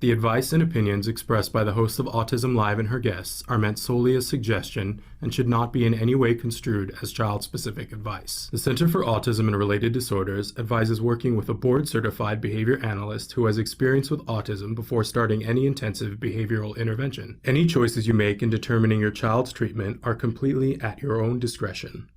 The advice and opinions expressed by the host of Autism Live and her guests are meant solely as suggestion and should not be in any way construed as child-specific advice. The Center for Autism and Related Disorders advises working with a board-certified behavior analyst who has experience with autism before starting any intensive behavioral intervention. Any choices you make in determining your child's treatment are completely at your own discretion.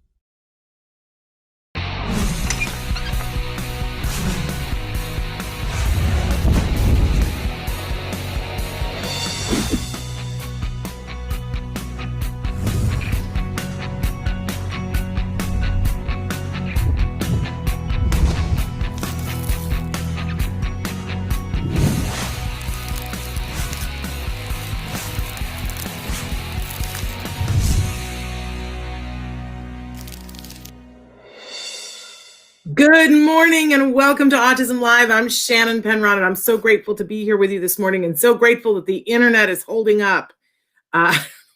Good morning and welcome to Autism Live. I'm Shannon Penrod and I'm so grateful to be here with you this morning and so grateful that the internet is holding up.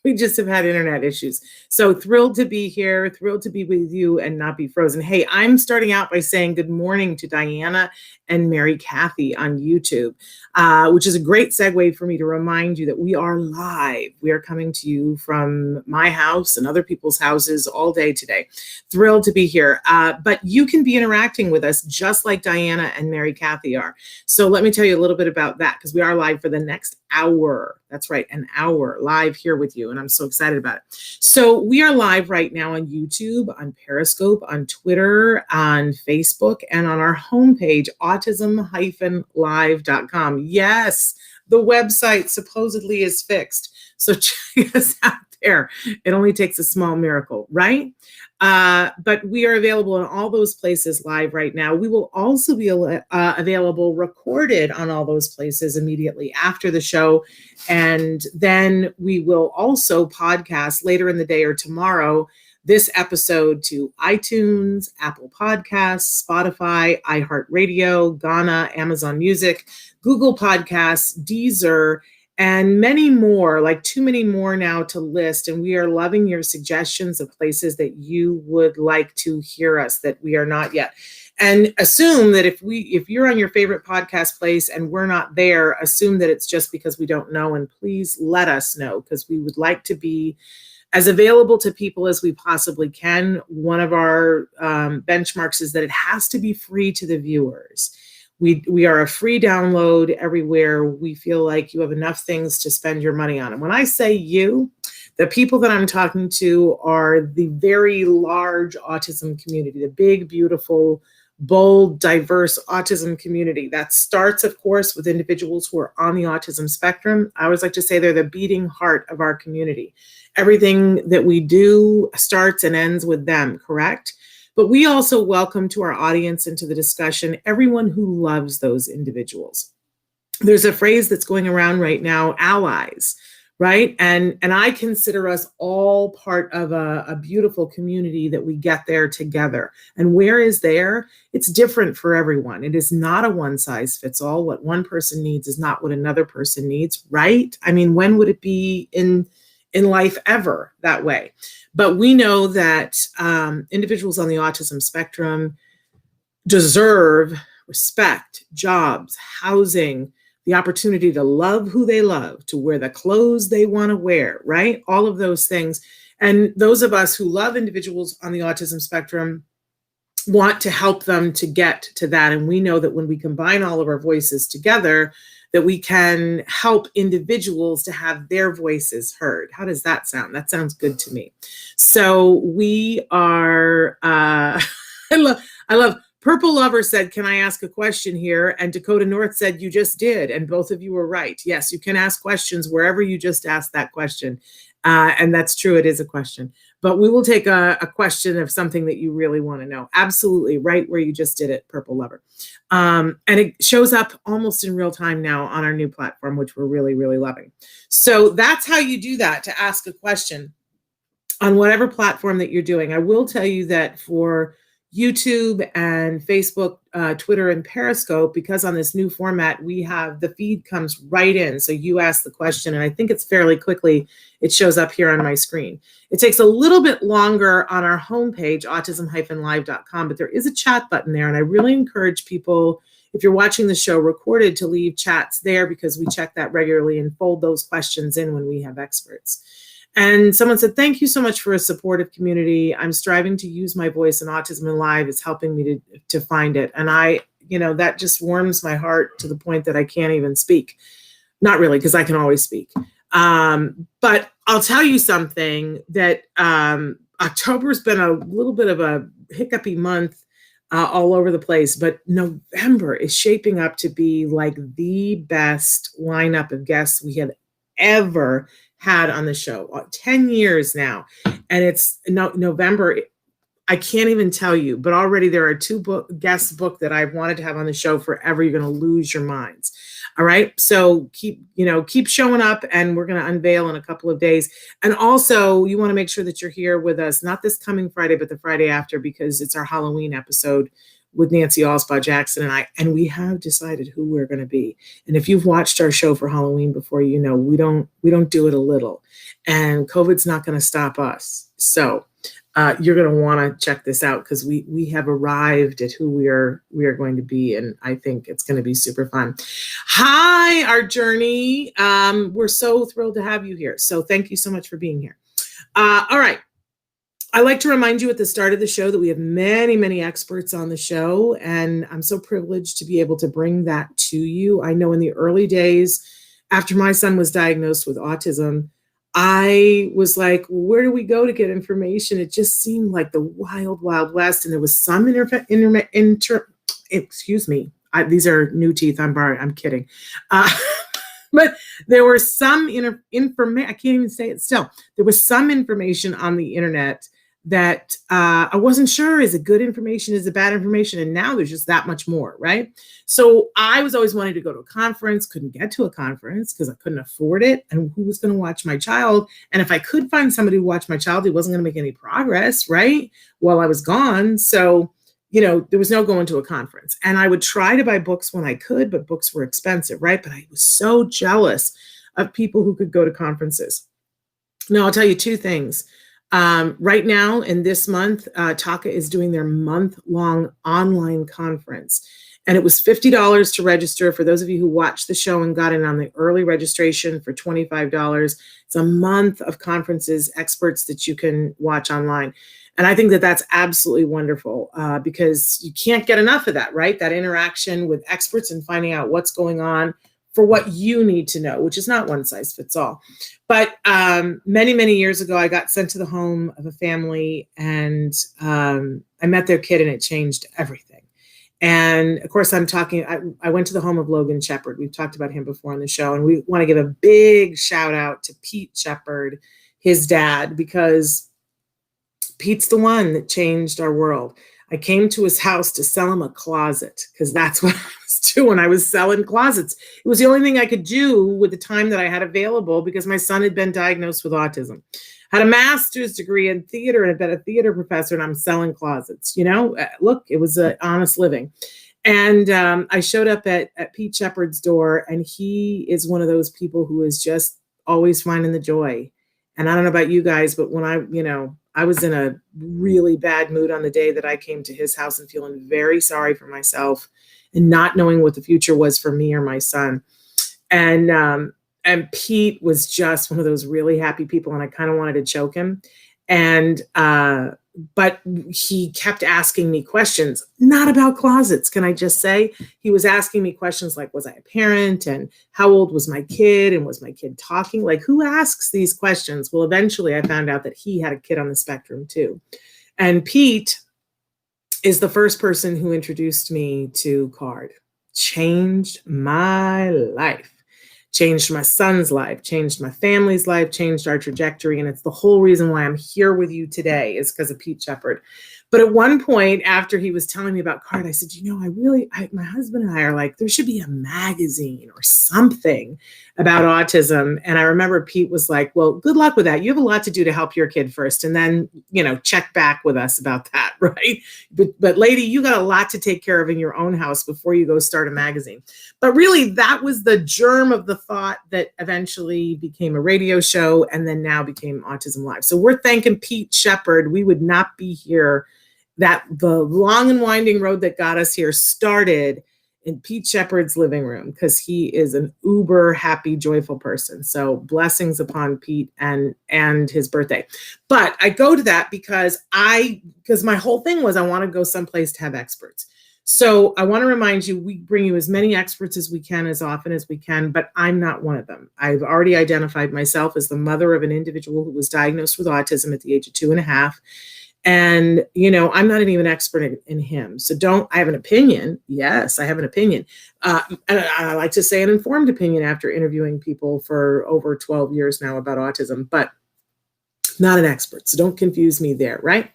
We just have had internet issues. So thrilled to be here, thrilled to be with you and not be frozen. Hey, I'm starting out by saying good morning to Diana and Mary Kathy on YouTube, which is a great segue for me to remind you that we are live. We are coming to you from my house and other people's houses all day today. Thrilled to be here. But you can be interacting with us just like Diana and Mary Kathy are. So let me tell you a little bit about that because we are live for the next hour. That's right, an hour live here with you. And I'm so excited about it. So we are live right now on YouTube, on Periscope, on Twitter, on Facebook, and on our homepage, autism-live.com. Yes, the website supposedly is fixed. So check us out there. It only takes a small miracle, right? But we are available in all those places live right now. We will also be available recorded on all those places immediately after the show. And then we will also podcast later in the day or tomorrow this episode to iTunes, Apple Podcasts, Spotify, iHeartRadio, Ghana, Amazon Music, Google Podcasts, Deezer, and many more, like too many more now to list. And we are loving your suggestions of places that you would like to hear us that we are not yet. And assume that if you're on your favorite podcast place and we're not there, assume that it's just because we don't know. And please let us know because we would like to be as available to people as we possibly can. One of our benchmarks is that it has to be free to the viewers. We are a free download everywhere. We feel like you have enough things to spend your money on. And when I say you, the people that I'm talking to are the very large autism community, the big, beautiful, bold, diverse autism community. That starts, of course, with individuals who are on the autism spectrum. I always like to say they're the beating heart of our community. Everything that we do starts and ends with them, correct? But we also welcome to our audience and to the discussion everyone who loves those individuals. There's a phrase that's going around right now, allies, right? And I consider us all part of a beautiful community that we get there together. And where is there? It's different for everyone. It is not a one size fits all. What one person needs is not what another person needs, right? I mean, when would it be in life ever that way? But we know that individuals on the autism spectrum deserve respect, jobs, housing, the opportunity to love who they love, to wear the clothes they want to wear, right? All of those things. And those of us who love individuals on the autism spectrum want to help them to get to that. And we know that when we combine all of our voices together, that we can help individuals to have their voices heard. How does that sound? That sounds good to me. So we are, I love, Purple Lover said, can I ask a question here? And Dakota North said, you just did. And both of you were right. Yes, you can ask questions wherever you just asked that question. And that's true, it is a question. But we will take a question of something that you really want to know. Absolutely, right where you just did it, Purple Lover. And it shows up almost in real time now on our new platform, which we're really, really loving. So that's how you do that, to ask a question on whatever platform that you're doing. I will tell you that for YouTube and Facebook, Twitter, and Periscope, because on this new format, we have the feed comes right in. So you ask the question, and I think it's fairly quickly, it shows up here on my screen. It takes a little bit longer on our homepage, autism-live.com, but there is a chat button there. And I really encourage people, if you're watching the show recorded, to leave chats there, because we check that regularly and fold those questions in when we have experts. And someone said, thank you so much for a supportive community. I'm striving to use my voice, and Autism in Live is helping me to find it. And that just warms my heart to the point that I can't even speak. Not really, because I can always speak. But I'll tell you something, that October's been a little bit of a hiccupy month all over the place, but November is shaping up to be like the best lineup of guests we have ever had on the show. 10 years now. And it's November. I can't even tell you, but already there are two guests booked that I've wanted to have on the show forever. You're going to lose your minds. All right. So keep showing up, and we're going to unveil in a couple of days. And also, you want to make sure that you're here with us, not this coming Friday, but the Friday after, because it's our Halloween episode with Nancy Allspaw Jackson and I, and we have decided who we're going to be. And if you've watched our show for Halloween before, we don't do it a little, and COVID's not going to stop us. So you're going to want to check this out, because we have arrived at who we are going to be, and I think it's going to be super fun. Hi, our journey. We're so thrilled to have you here. So thank you so much for being here. All right. I like to remind you at the start of the show that we have many, many experts on the show, and I'm so privileged to be able to bring that to you. I know in the early days, after my son was diagnosed with autism, I was like, where do we go to get information? It just seemed like the wild, wild west. And there was some excuse me. These are new teeth. I'm kidding. But there were some information. I can't even say it still. There was some information on the internet that I wasn't sure, is it good information, is it bad information? And now there's just that much more, right? So I was always wanting to go to a conference, couldn't get to a conference because I couldn't afford it. And who was going to watch my child? And if I could find somebody to watch my child, he wasn't going to make any progress, right? While I was gone. So, there was no going to a conference. And I would try to buy books when I could, but books were expensive, right? But I was so jealous of people who could go to conferences. Now, I'll tell you two things. Right now, in this month, TACA is doing their month-long online conference. And it was $50 to register. For those of you who watched the show and got in on the early registration for $25, it's a month of conferences, experts that you can watch online. And I think that that's absolutely wonderful because you can't get enough of that, right? That interaction with experts and finding out what's going on for what you need to know, which is not one size fits all. But many, many years ago, I got sent to the home of a family, and I met their kid, and it changed everything. And of course, I went to the home of Logan Shepard. We've talked about him before on the show, and we want to give a big shout out to Pete Shepard, his dad, because Pete's the one that changed our world. I came to his house to sell him a closet because that's what I was doing. I was selling closets. It was the only thing I could do with the time that I had available because my son had been diagnosed with autism. Had a master's degree in theater and had been a theater professor, and I'm selling closets. Look, it was an honest living. And I showed up at Pete Shepard's door, and he is one of those people who is just always finding the joy. And I don't know about you guys, but when I was in a really bad mood on the day that I came to his house and feeling very sorry for myself and not knowing what the future was for me or my son. And Pete was just one of those really happy people, and I kind of wanted to choke him. And but he kept asking me questions, not about closets. Can I just say, he was asking me questions like, was I a parent? And how old was my kid? And was my kid talking? Like, who asks these questions? Well, eventually I found out that he had a kid on the spectrum too. And Pete is the first person who introduced me to CARD. Changed my life. Changed my son's life, changed my family's life, changed our trajectory. And it's the whole reason why I'm here with you today is because of Pete Shepard. But at one point, after he was telling me about CARD, I said, my husband and I are like, there should be a magazine or something about autism. And I remember Pete was like, well, good luck with that. You have a lot to do to help your kid first. And then, check back with us about that, right? But lady, you got a lot to take care of in your own house before you go start a magazine. But really, that was the germ of the thought that eventually became a radio show and then now became Autism Live. So we're thanking Pete Shepard. We would not be here. That the long and winding road that got us here started in Pete Shepard's living room because he is an uber happy, joyful person. So blessings upon Pete and his birthday. But I go to that because my whole thing was I want to go someplace to have experts. So I want to remind you, we bring you as many experts as we can, as often as we can, but I'm not one of them. I've already identified myself as the mother of an individual who was diagnosed with autism at the age of 2.5. And, I'm not even an expert in him. So I have an opinion. Yes, I have an opinion. And I like to say an informed opinion after interviewing people for over 12 years now about autism, but not an expert. So don't confuse me there, right?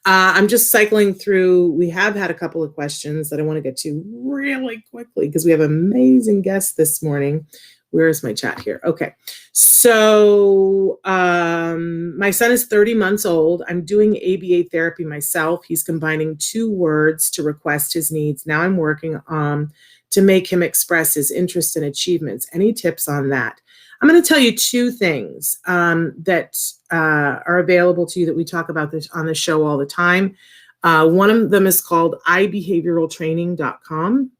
I'm just cycling through. We have had a couple of questions that I want to get to really quickly because we have amazing guests this morning. Where is my chat here? Okay. So my son is 30 months old. I'm doing ABA therapy myself. He's combining 2 words to request his needs. Now I'm working to make him express his interests and achievements. Any tips on that? I'm going to tell you 2 things that are available to you that we talk about this on the show all the time. One of them is called ibehavioraltraining.com.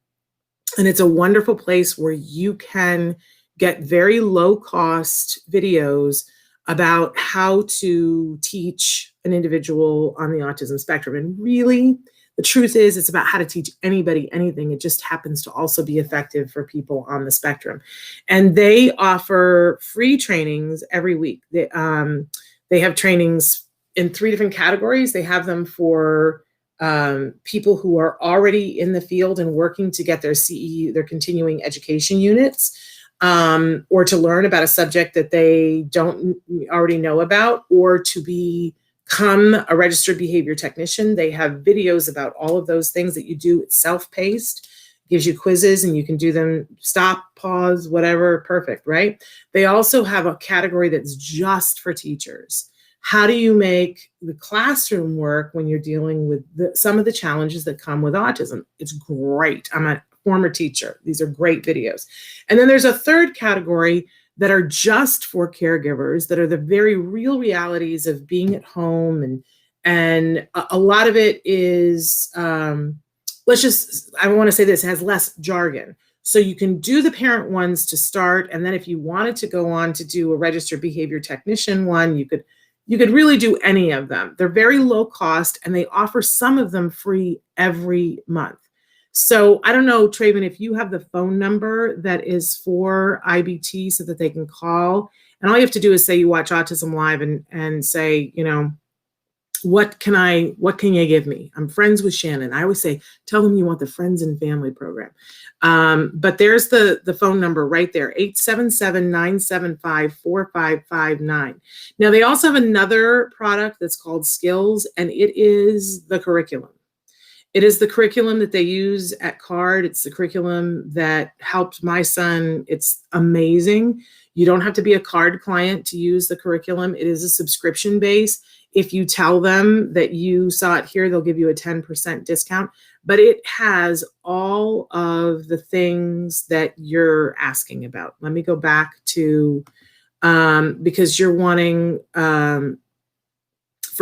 And it's a wonderful place where you can get very low cost videos about how to teach an individual on the autism spectrum. And really, the truth is, it's about how to teach anybody anything. It just happens to also be effective for people on the spectrum. And they offer free trainings every week. They have trainings in 3 different categories. They have them for people who are already in the field and working to get their CE, their continuing education units, or to learn about a subject that they don't already know about, or to become a registered behavior technician. They have videos about all of those things that you do. It's self-paced, gives you quizzes, and you can do them, stop, pause, whatever, perfect, right? They also have a category that's just for teachers. How do you make the classroom work when you're dealing with some of the challenges that come with autism? It's great. I'm a former teacher. These are great videos. And then there's a third category that are just for caregivers, that are the very real realities of being at home. And a lot of it is, I want to say this, has less jargon. So you can do the parent ones to start. And then if you wanted to go on to do a registered behavior technician one, you could really do any of them. They're very low cost, and they offer some of them free every month. So I don't know, Traven, if you have the phone number that is for IBT so that they can call. And all you have to do is say you watch Autism Live and say, what can you give me? I'm friends with Shannon. I always say, tell them you want the Friends and Family program. But there's the phone number right there, 877-975-4559. Now, they also have another product that's called Skills, and it is the curriculum. It is the curriculum that they use at CARD. It's the curriculum that helped my son. It's amazing. You don't have to be a CARD client to use the curriculum. It is a subscription base. If you tell them that you saw it here, they'll give you a 10% discount. But it has all of the things that you're asking about. Let me go back to, because you're wanting for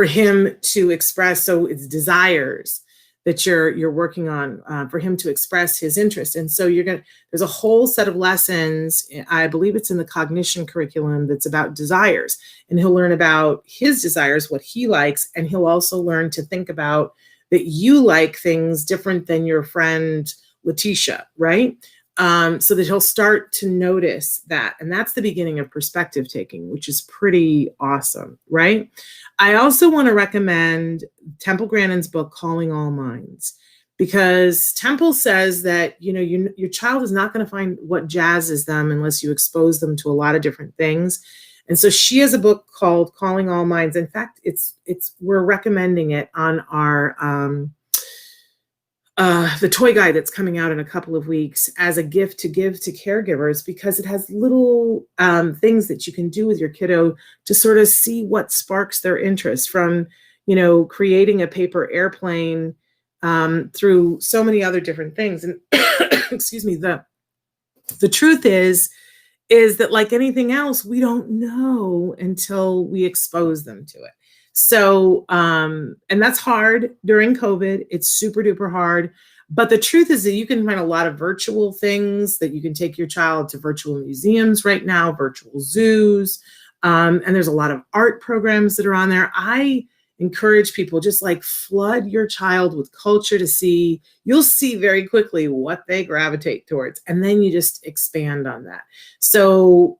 him to express, so it's desires that you're working on for him to express his interest. And so there's a whole set of lessons, I believe it's in the cognition curriculum, that's about desires. And he'll learn about his desires, what he likes, and he'll also learn to think about that you like things different than your friend Letitia, right? So that he'll start to notice that. And that's the beginning of perspective taking, which is pretty awesome, right? I also want to recommend Temple Grandin's book, Calling All Minds, because Temple says that, your child is not going to find what jazzes them unless you expose them to a lot of different things. And so she has a book called Calling All Minds. In fact, we're recommending it on our, the toy guide that's coming out in a couple of weeks as a gift to give to caregivers, because it has little things that you can do with your kiddo to sort of see what sparks their interest, from, creating a paper airplane through so many other different things. And excuse me, the truth is that, like anything else, we don't know until we expose them to it. So, and that's hard during COVID. It's super duper hard. But the truth is that you can find a lot of virtual things that you can take your child to virtual museums right now, virtual zoos. And there's a lot of art programs that are on there. I encourage people, just like flood your child with culture to see, you'll see very quickly what they gravitate towards. And then you just expand on that. So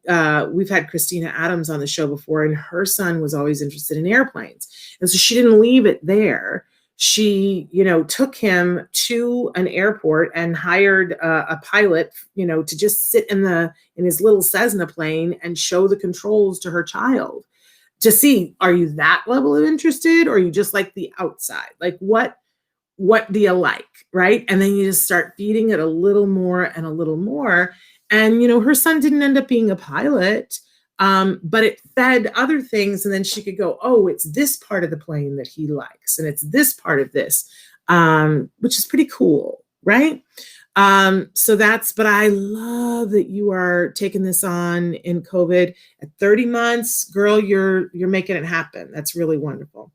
we've had Christina Adams on the show before, and her son was always interested in airplanes. And so she didn't leave it there. She, took him to an airport and hired a pilot, to just sit in his little Cessna plane and show the controls to her child to see, are you that level of interested, or are you just like the outside? Like what do you like, right? And then you just start feeding it a little more and a little more. And, her son didn't end up being a pilot, but it fed other things. And then she could go, oh, it's this part of the plane that he likes. And it's this part of this, which is pretty cool, right? But I love that you are taking this on in COVID at 30 months, girl, you're making it happen. That's really wonderful.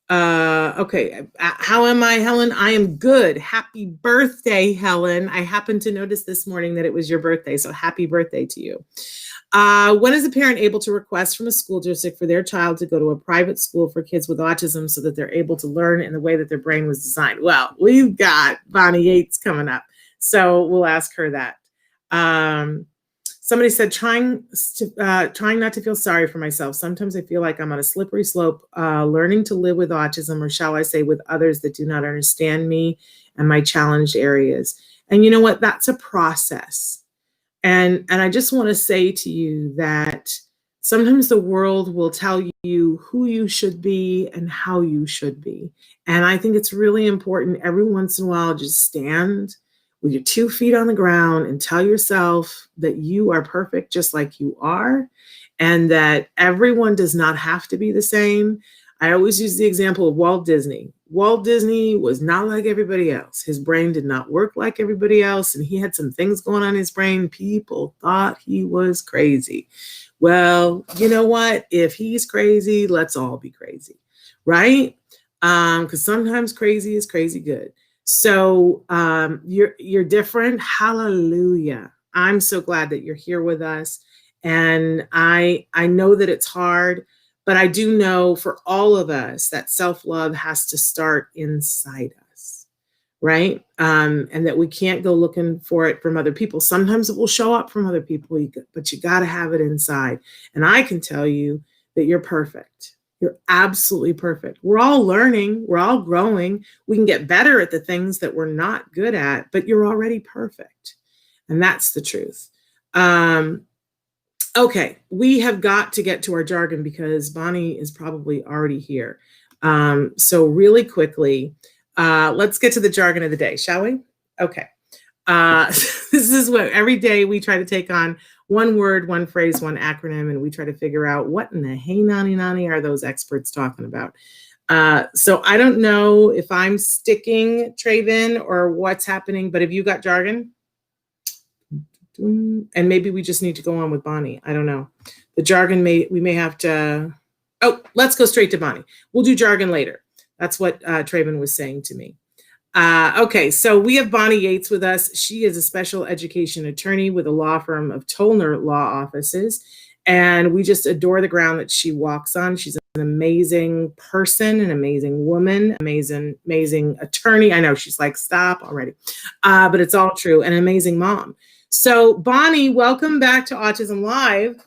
Okay. How am I, Helen? I am good. Happy birthday, Helen. I happened to notice this morning that it was your birthday. So happy birthday to you. When is a parent able to request from a school district for their child to go to a private school for kids with autism so that they're able to learn in the way that their brain was designed? Well, we've got Bonnie Yates coming up, so we'll ask her that. Somebody said, trying not to feel sorry for myself. Sometimes I feel like I'm on a slippery slope, learning to live with autism, or shall I say with others that do not understand me and my challenged areas. And you know what? That's a process. And I just want to say to you that sometimes the world will tell you who you should be and how you should be. And I think it's really important every once in a while, just stand with your 2 feet on the ground and tell yourself that you are perfect just like you are, and that everyone does not have to be the same. I always use the example of Walt Disney. Walt Disney was not like everybody else. His brain did not work like everybody else, and he had some things going on in his brain. People thought he was crazy. Well, you know what? If he's crazy, let's all be crazy, right? Because sometimes crazy is crazy good. So you're different. Hallelujah. I'm so glad that you're here with us. And I know that it's hard, but I do know for all of us that self-love has to start inside us, right? And that we can't go looking for it from other people. Sometimes it will show up from other people, but you got to have it inside. And I can tell you that you're perfect. You're absolutely perfect. We're all learning. We're all growing. We can get better at the things that we're not good at, but you're already perfect. And that's the truth. Okay, we have got to get to our jargon because Bonnie is probably already here. So really quickly, let's get to the jargon of the day, shall we? Okay. This is what every day we try to take on one word, one phrase, one acronym, and we try to figure out what in the hey nani nani are those experts talking about. So I don't know if I'm sticking, Traven, or what's happening, but have you got jargon? And maybe we just need to go on with Bonnie. I don't know. The jargon we may have to. Oh, let's go straight to Bonnie. We'll do jargon later. That's what Traven was saying to me. Okay, so we have Bonnie Yates with us. She is a special education attorney with a law firm of Tollner Law Offices, and we just adore the ground that she walks on. She's an amazing person, an amazing woman, amazing attorney. I know she's like, stop already, but it's all true. An amazing mom. So Bonnie, welcome back to Autism Live.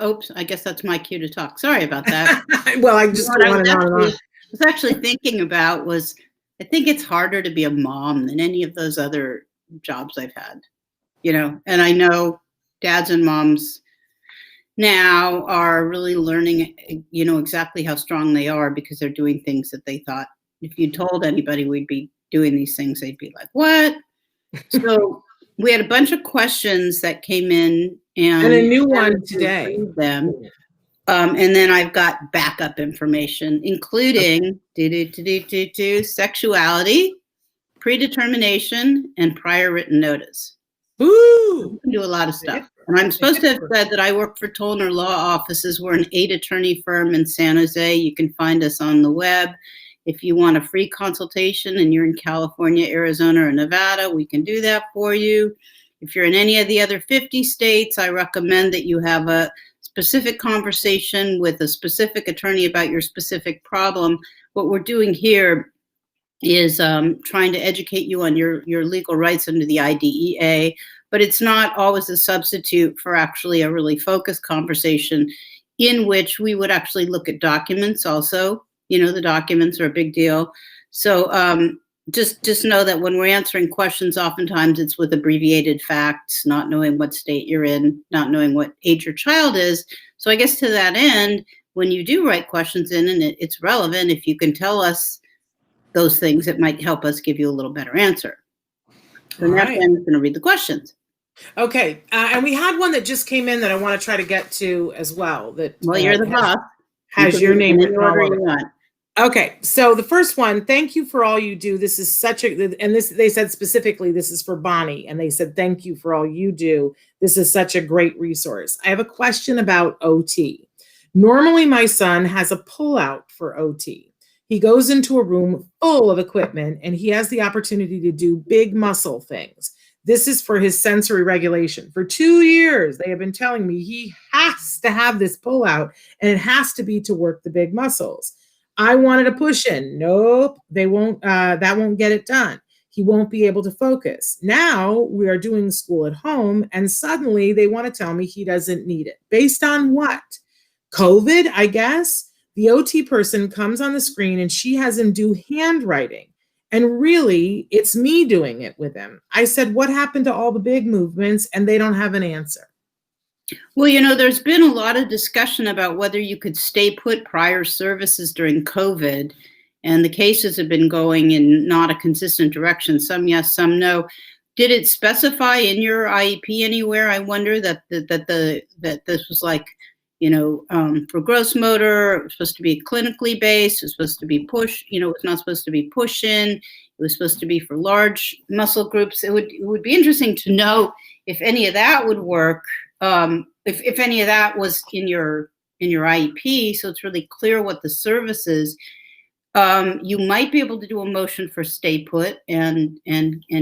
Oops, I guess that's my cue to talk. Sorry about that. Well, I just go on and on and on. I was actually thinking about I think it's harder to be a mom than any of those other jobs I've had, and I know dads and moms now are really learning, exactly how strong they are because they're doing things that they thought if you told anybody we'd be doing these things, they'd be like, what? So we had a bunch of questions that came in and a new one today. Them. And then I've got backup information, including sexuality, predetermination, and prior written notice. Ooh. We can do a lot of stuff. And I'm supposed to have said that I work for Tollner Law Offices. We're an 8-attorney firm in San Jose. You can find us on the web. If you want a free consultation and you're in California, Arizona, or Nevada, we can do that for you. If you're in any of the other 50 states, I recommend that you have a specific conversation with a specific attorney about your specific problem. What we're doing here is trying to educate you on your legal rights under the IDEA, but it's not always a substitute for actually a really focused conversation in which we would actually look at documents also. The documents are a big deal. So just know that when we're answering questions, oftentimes it's with abbreviated facts, not knowing what state you're in, not knowing what age your child is. So I guess to that end, when you do write questions in and it's relevant, if you can tell us those things, it might help us give you a little better answer. So now I'm going to read the questions. Okay. And we had one that just came in that I want to try to get to as well. Well, you're the boss. Has your name written all over it. Okay, so the first one, thank you for all you do. This is they said specifically, this is for Bonnie, and they said, thank you for all you do. This is such a great resource. I have a question about OT. Normally, my son has a pullout for OT. He goes into a room full of equipment, and he has the opportunity to do big muscle things. This is for his sensory regulation. For 2 years, they have been telling me he has to have this pullout, and it has to be to work the big muscles. I wanted to push in. Nope, they won't. That won't get it done. He won't be able to focus. Now we are doing school at home, and suddenly they want to tell me he doesn't need it. Based on what? COVID, I guess. The OT person comes on the screen and she has him do handwriting. And really, it's me doing it with him. I said, what happened to all the big movements? And they don't have an answer. Well, there's been a lot of discussion about whether you could stay put prior services during COVID, and the cases have been going in not a consistent direction. Some yes, some no. Did it specify in your IEP anywhere? I wonder that this was like, for gross motor, it was supposed to be clinically based. It was supposed to be push. It was not supposed to be push in. It was supposed to be for large muscle groups. It would be interesting to know if any of that would work. If any of that was in your IEP, so it's really clear what the service is, you might be able to do a motion for stay put and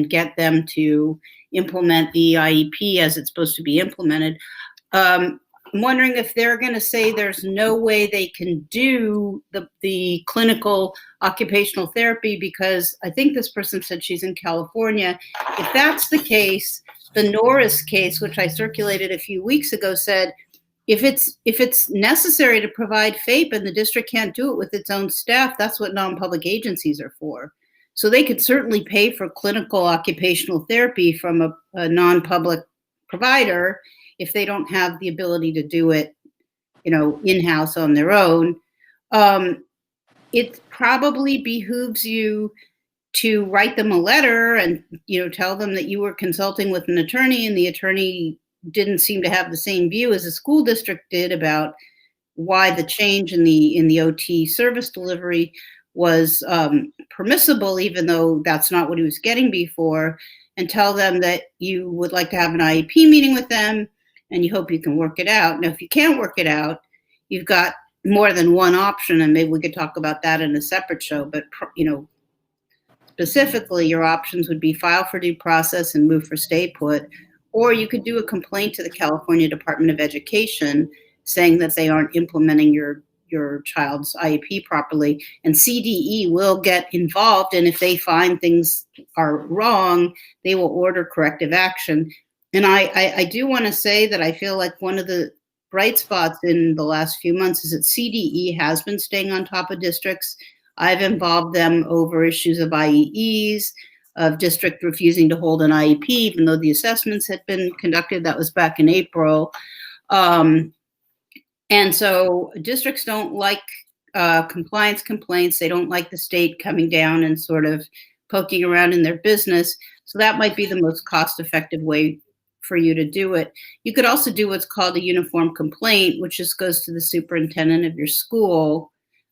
get them to implement the IEP as it's supposed to be implemented. I'm wondering if they're going to say there's no way they can do the clinical occupational therapy, because I think this person said she's in California. If that's the case, the Norris case, which I circulated a few weeks ago, said if it's necessary to provide FAPE and the district can't do it with its own staff, that's what non-public agencies are for. So they could certainly pay for clinical occupational therapy from a non-public provider if they don't have the ability to do it, in-house on their own. It probably behooves you to write them a letter and tell them that you were consulting with an attorney, and the attorney didn't seem to have the same view as the school district did about why the change in the OT service delivery was permissible, even though that's not what he was getting before, and tell them that you would like to have an IEP meeting with them and you hope you can work it out. Now, if you can't work it out, you've got more than one option, and maybe we could talk about that in a separate show, but specifically, your options would be file for due process and move for stay put, or you could do a complaint to the California Department of Education saying that they aren't implementing your child's IEP properly, and CDE will get involved, and if they find things are wrong, they will order corrective action. And I do want to say that I feel like one of the bright spots in the last few months is that CDE has been staying on top of districts. I've involved them over issues of IEEs, of district refusing to hold an IEP, even though the assessments had been conducted. That was back in April. And so districts don't like compliance complaints. They don't like the state coming down and sort of poking around in their business. So that might be the most cost-effective way for you to do it. You could also do what's called a uniform complaint, which just goes to the superintendent of your school.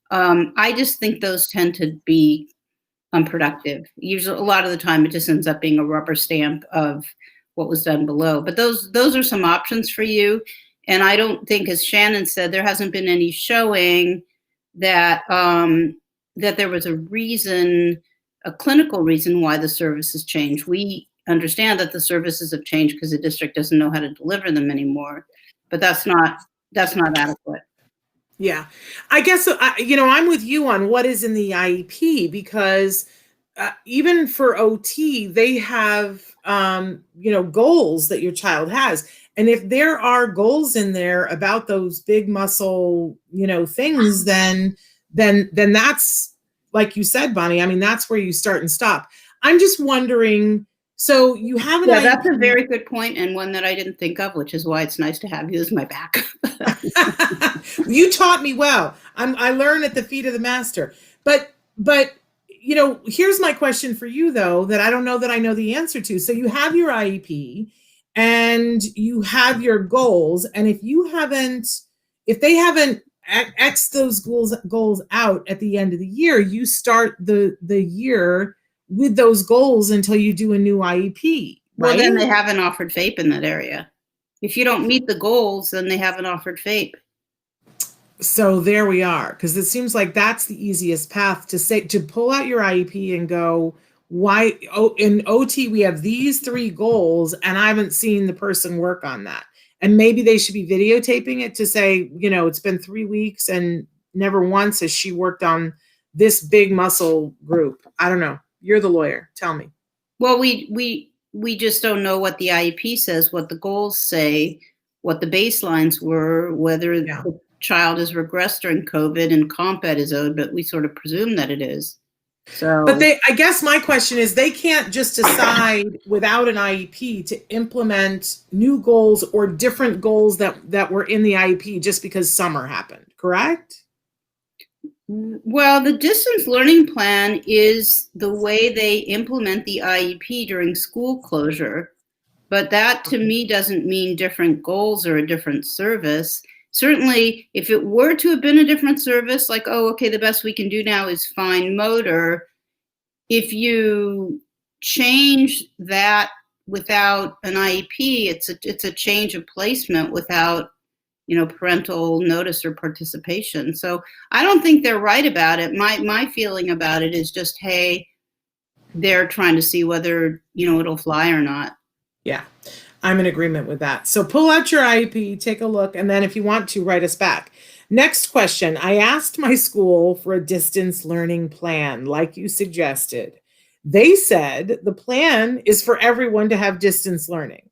I just think those tend to be unproductive. Usually, a lot of the time, it just ends up being a rubber stamp of what was done below. But those are some options for you. And I don't think, as Shannon said, there hasn't been any showing that that there was a reason, a clinical reason why the services changed. We understand that the services have changed because the district doesn't know how to deliver them anymore, but that's not adequate. Yeah, I guess, I'm with you on what is in the IEP, because even for OT, they have, goals that your child has. And if there are goals in there about those big muscle, things, then that's, like you said, Bonnie, I mean, that's where you start and stop. I'm just wondering, so you have an Yeah, IEP. that's a very good point, and one that I didn't think of, which is why it's nice to have you as my backup. You taught me well. I learn at the feet of the master. But here's my question for you, though, that I don't know that I know the answer to. So you have your IEP and you have your goals, and if they haven't X those goals out at the end of the year, you start the year with those goals until you do a new IEP. Right? Well, then they haven't offered FAPE in that area. If you don't meet the goals, then they haven't offered FAPE. So there we are, because it seems like that's the easiest path to pull out your IEP and go, why? Oh, in OT we have these 3 goals, and I haven't seen the person work on that. And maybe they should be videotaping it to say, it's been 3 weeks and never once has she worked on this big muscle group. I don't know. You're the lawyer. Tell me. Well, we just don't know what the IEP says, what the goals say, what the baselines were, whether the child is regressed during COVID and comp ed is owed, but we sort of presume that it is. So, but I guess my question is, they can't just decide without an IEP to implement new goals or different goals that were in the IEP just because summer happened, correct? Well, the distance learning plan is the way they implement the IEP during school closure, but that to me doesn't mean different goals or a different service. Certainly, if it were to have been a different service, like, oh, okay, the best we can do now is fine motor, if you change that without an IEP, it's a change of placement without, parental notice or participation. So I don't think they're right about it. My feeling about it is just, hey, they're trying to see whether, it'll fly or not. Yeah, I'm in agreement with that. So pull out your IEP, take a look, and then if you want to, write us back. Next question. I asked my school for a distance learning plan, like you suggested. They said the plan is for everyone to have distance learning.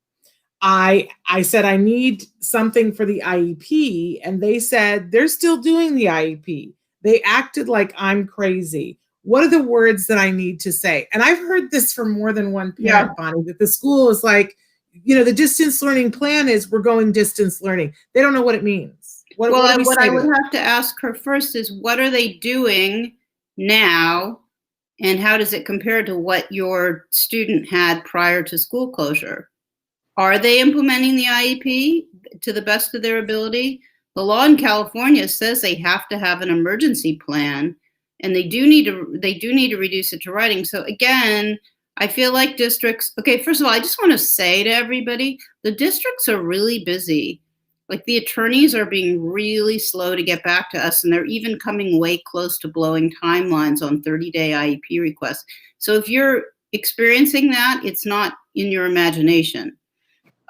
I said, I need something for the IEP, and they said they're still doing the IEP. They acted like I'm crazy. What are the words that I need to say? And I've heard this from more than one parent, Bonnie, that the school is like, the distance learning plan is we're going distance learning. They don't know what it means. What I would have to ask her first is, what are they doing now, and how does it compare to what your student had prior to school closure? Are they implementing the IEP to the best of their ability? The law in California says they have to have an emergency plan, and they do need to reduce it to writing. So again, I feel like districts, okay, first of all, I just want to say to everybody, the districts are really busy. Like, the attorneys are being really slow to get back to us, and they're even coming way close to blowing timelines on 30-day IEP requests. So if you're experiencing that, it's not in your imagination.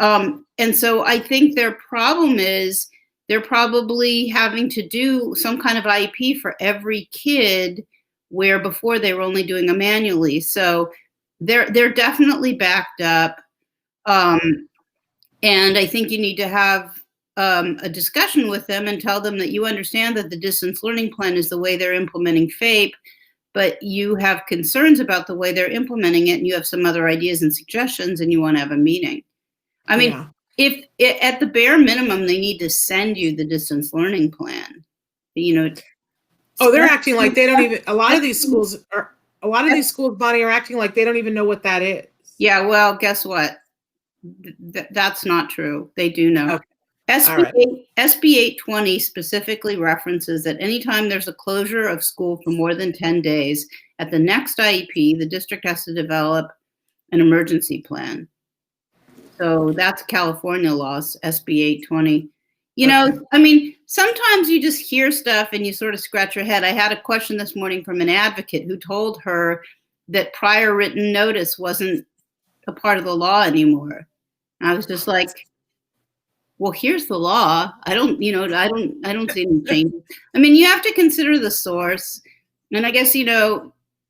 And so I think their problem is they're probably having to do some kind of IEP for every kid, where before they were only doing them manually. So they're definitely backed up. And I think you need to have a discussion with them and tell them that you understand that the distance learning plan is the way they're implementing FAPE, but you have concerns about the way they're implementing it, and you have some other ideas and suggestions, and you want to have a meeting. I mean, if at the bare minimum, they need to send you the distance learning plan, they're acting like they don't even, a lot of these schools, Bonnie, are acting like they don't even know what that is. Yeah, well, guess what? That's not true. They do know. Okay. SB 820 specifically references that anytime there's a closure of school for more than 10 days, at the next IEP, the district has to develop an emergency plan. So that's California law, SB 820. You Okay. know, I mean, sometimes you just hear stuff and you sort of scratch your head. I had a question this morning from an advocate who told her that prior written notice wasn't a part of the law anymore. And I was just like, well, here's the law. I don't see any changes. I mean, you have to consider the source. And I guess,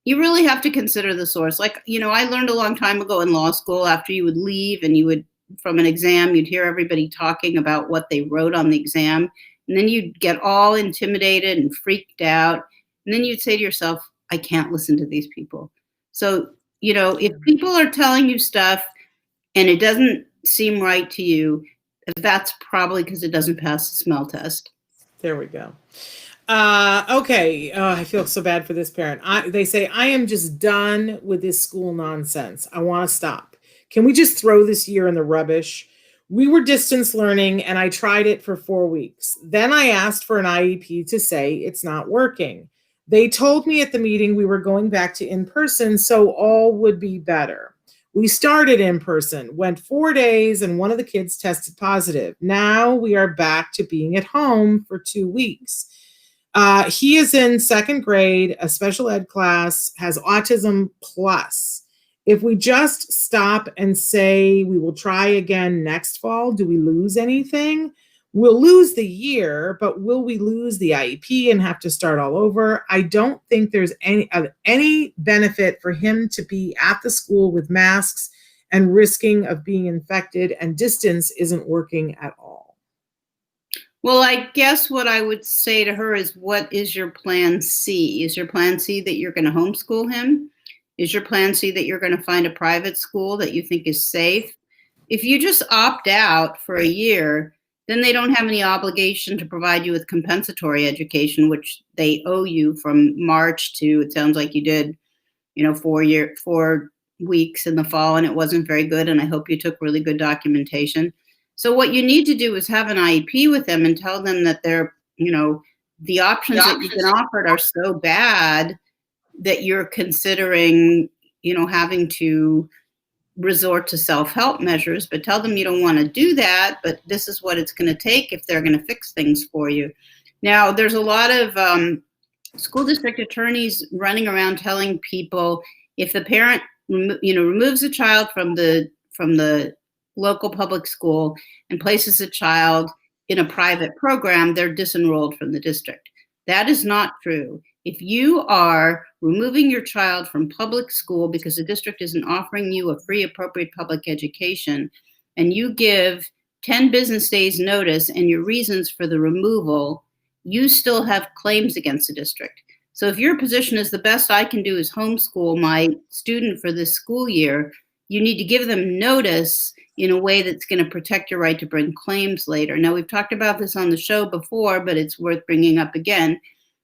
you really have to consider the source. Like, I learned a long time ago in law school, after you would leave and you would, from an exam, you'd hear everybody talking about what they wrote on the exam. And then you'd get all intimidated and freaked out. And then you'd say to yourself, I can't listen to these people. So, if people are telling you stuff and it doesn't seem right to you, that's probably because it doesn't pass the smell test. There we go. Okay. I feel so bad for this parent. They say, I am just done with this school nonsense. I want to stop. Can we just throw this year in the rubbish? We were distance learning and I tried it for 4 weeks. Then I asked for an IEP to say it's not working. They told me at the meeting we were going back to in person, so all would be better. We started in person, went 4 days, and one of the kids tested positive. Now we are back to being at home for 2 weeks. He is in 2nd grade, a special ed class, has autism plus. If we just stop and say we will try again next fall, do we lose anything? We'll lose the year, but will we lose the IEP and have to start all over? I don't think there's any benefit for him to be at the school with masks and risking of being infected, and distance isn't working at all. Well, I guess what I would say to her is, what is your plan C? Is your plan C that you're going to homeschool him? Is your plan C that you're going to find a private school that you think is safe? If you just opt out for a year, then they don't have any obligation to provide you with compensatory education, which they owe you from March to, it sounds like you did, 4 weeks in the fall, and it wasn't very good. And I hope you took really good documentation. So what you need to do is have an IEP with them and tell them that they're, the options that you've been offered are so bad that you're considering, having to resort to self-help measures, but tell them you don't want to do that, but this is what it's going to take if they're going to fix things for you. Now, there's a lot of school district attorneys running around telling people, if the parent, removes a child from the local public school and places a child in a private program, they're disenrolled from the district. That is not true. If you are removing your child from public school because the district isn't offering you a free, appropriate public education, and you give 10 business days notice and your reasons for the removal, you still have claims against the district. So if your position is the best I can do is homeschool my student for this school year, you need to give them notice in a way that's going to protect your right to bring claims later. Now, we've talked about this on the show before, but it's worth bringing up again.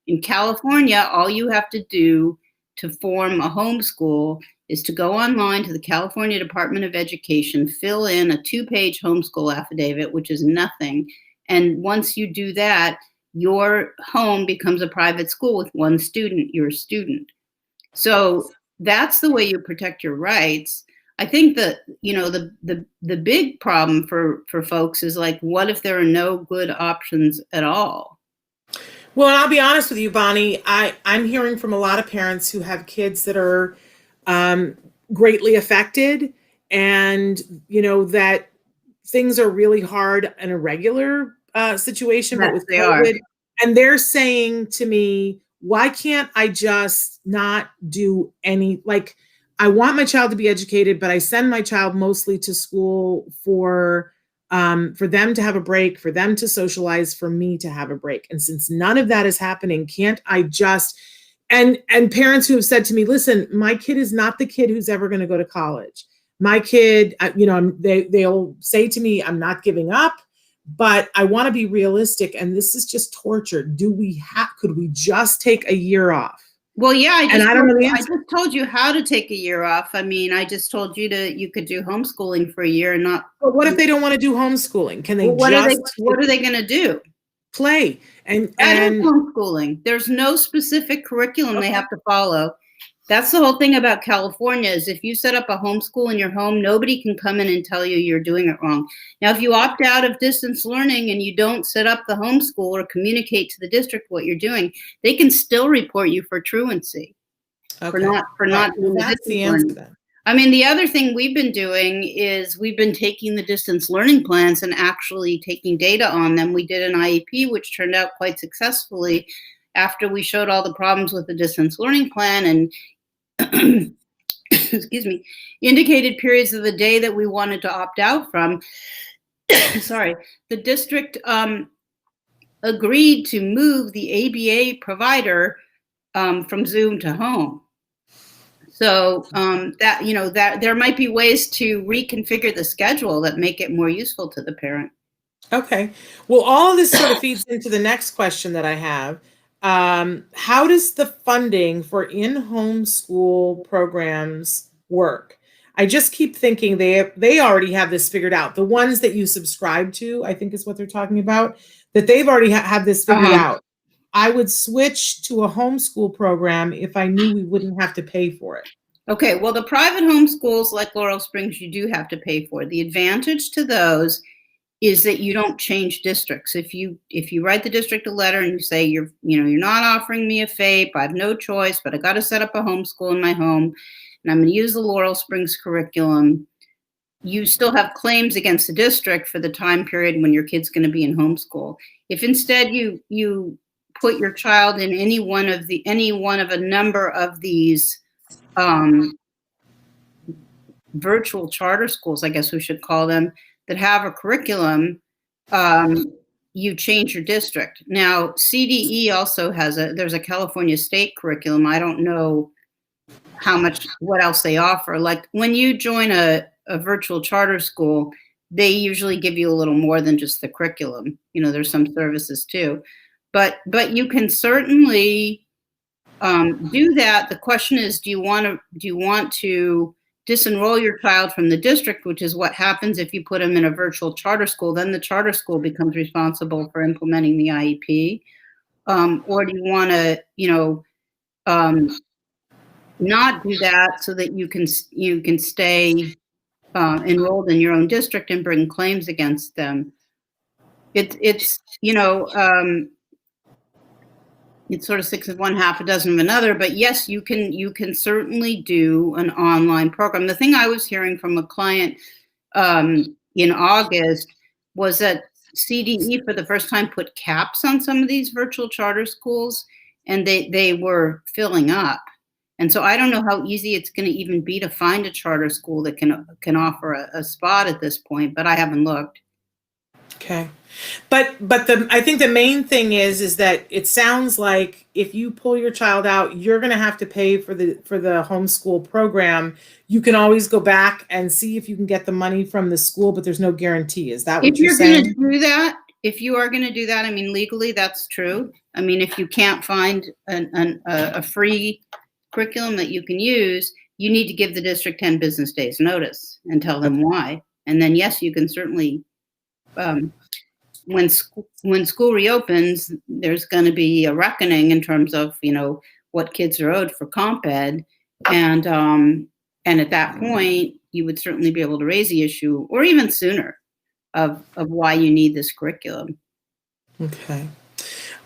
In California, all you have to do to form a homeschool is to go online to the California Department of Education, fill in a 2-page homeschool affidavit, which is nothing. And once you do that, your home becomes a private school with one student, you're a student. So that's the way you protect your rights. I think that, the big problem for folks is like, what if there are no good options at all? Well, and I'll be honest with you, Bonnie, I'm hearing from a lot of parents who have kids that are greatly affected, and, that things are really hard in a regular situation, but with COVID, and they're saying to me, why can't I just not do any, I want my child to be educated, but I send my child mostly to school for them to have a break, for them to socialize, for me to have a break. And since none of that is happening, can't I just, and parents who have said to me, listen, my kid is not the kid who's ever going to go to college. My kid, they'll say to me, I'm not giving up, but I want to be realistic. And this is just torture. Could we just take a year off? Well, yeah, I just told you how to take a year off. I mean, I just told you you could do homeschooling for a year and not. But what if they don't want to do homeschooling? Can they what are they going to do? Play and homeschooling. There's no specific curriculum they have to follow. That's the whole thing about California is if you set up a homeschool in your home, nobody can come in and tell you you're doing it wrong. Now, if you opt out of distance learning and you don't set up the homeschool or communicate to the district what you're doing, they can still report you for truancy. Okay. For not doing the That's distance the answer learning. then. I mean, the other thing we've been doing is we've been taking the distance learning plans and actually taking data on them. We did an IEP, which turned out quite successfully after we showed all the problems with the distance learning plan and excuse me, indicated periods of the day that we wanted to opt out from. Sorry, the district agreed to move the ABA provider from Zoom to home. So that, you know, that there might be ways to reconfigure the schedule that make it more useful to the parent. Okay. Well, all of this sort of feeds into the next question that I have. How does the funding for in-home school programs work? I just keep thinking they already have this figured out. The ones that you subscribe to, I think is what they're talking about, that they've already have this figured out. I would switch to a homeschool program if I knew we wouldn't have to pay for it. Okay, well, the private homeschools like Laurel Springs, you do have to pay for. The advantage to those is that you don't change districts. If you write the district a letter and you say you're not offering me a FAPE, I have no choice, but I got to set up a homeschool in my home, and I'm going to use the Laurel Springs curriculum, you still have claims against the district for the time period when your kid's going to be in homeschool. If instead you put your child in any one of a number of these virtual charter schools, I guess we should call them, that have a curriculum, you change your district. Now, CDE also there's a California state curriculum. I don't know what else they offer. Like when you join a virtual charter school, they usually give you a little more than just the curriculum. You know, there's some services too, but you can certainly do that. The question is, do you want to disenroll your child from the district, which is what happens if you put them in a virtual charter school? Then the charter school becomes responsible for implementing the IEP. Or do you want to, not do that so that you can stay enrolled in your own district and bring claims against them? It's sort of six of one, half a dozen of another. But yes, you can certainly do an online program. The thing I was hearing from a client in August was that CDE for the first time put caps on some of these virtual charter schools, and they were filling up. And so I don't know how easy it's going to even be to find a charter school that can offer a spot at this point, but I haven't looked. Okay. But I think the main thing is that it sounds like if you pull your child out, you're going to have to pay for the homeschool program. You can always go back and see if you can get the money from the school, but there's no guarantee. Is that what you're saying? If you are going to do that, I mean, legally, that's true. I mean, if you can't find a free curriculum that you can use, you need to give the district 10 business days notice and tell them why. And then, yes, you can certainly, when school reopens, there's going to be a reckoning in terms of, what kids are owed for comp ed. And at that point, you would certainly be able to raise the issue, or even sooner, of why you need this curriculum. Okay.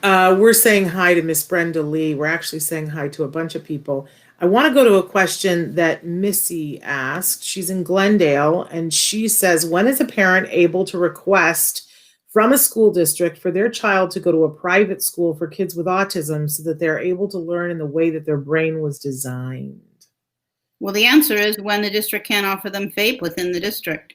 We're saying hi to Miss Brenda Lee. We're actually saying hi to a bunch of people. I want to go to a question that Missy asked. She's in Glendale, and she says, when is a parent able to request from a school district for their child to go to a private school for kids with autism so that they're able to learn in the way that their brain was designed? Well, the answer is when the district can't offer them FAPE within the district.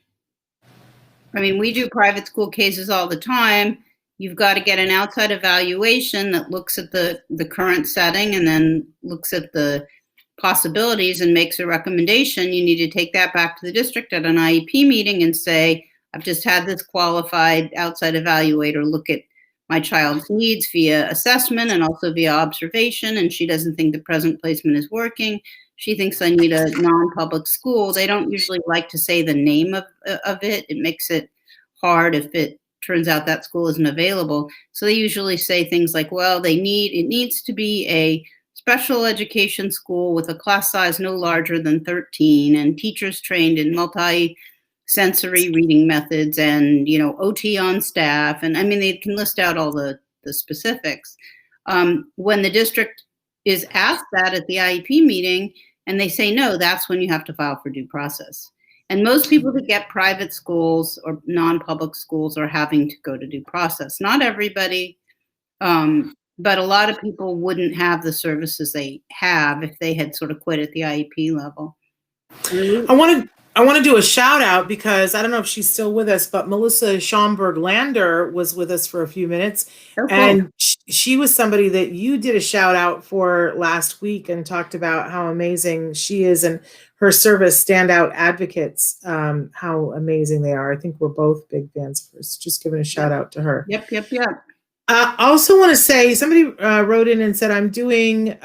I mean, we do private school cases all the time. You've got to get an outside evaluation that looks at the current setting and then looks at the possibilities and makes a recommendation. You need to take that back to the district at an IEP meeting and say, I've just had this qualified outside evaluator look at my child's needs via assessment and also via observation, and she doesn't think the present placement is working. She thinks I need a non-public school. They don't usually like to say the name of it. It makes it hard if it turns out that school isn't available. So they usually say things like, well, it needs to be a special education school with a class size no larger than 13 and teachers trained in multi-sensory reading methods and, OT on staff. And I mean, they can list out all the specifics. When the district is asked that at the IEP meeting and they say no, that's when you have to file for due process. And most people that get private schools or non-public schools are having to go to due process. Not everybody, but a lot of people wouldn't have the services they have if they had sort of quit at the IEP level. I want to do a shout out because I don't know if she's still with us, but Melissa Schomburg-Lander was with us for a few minutes. Oh, cool. And she was somebody that you did a shout out for last week and talked about how amazing she is and her service standout advocates, how amazing they are. I think we're both big fans of hers. Just giving a shout out to her. Yep. I also want to say, somebody wrote in and said, I'm doing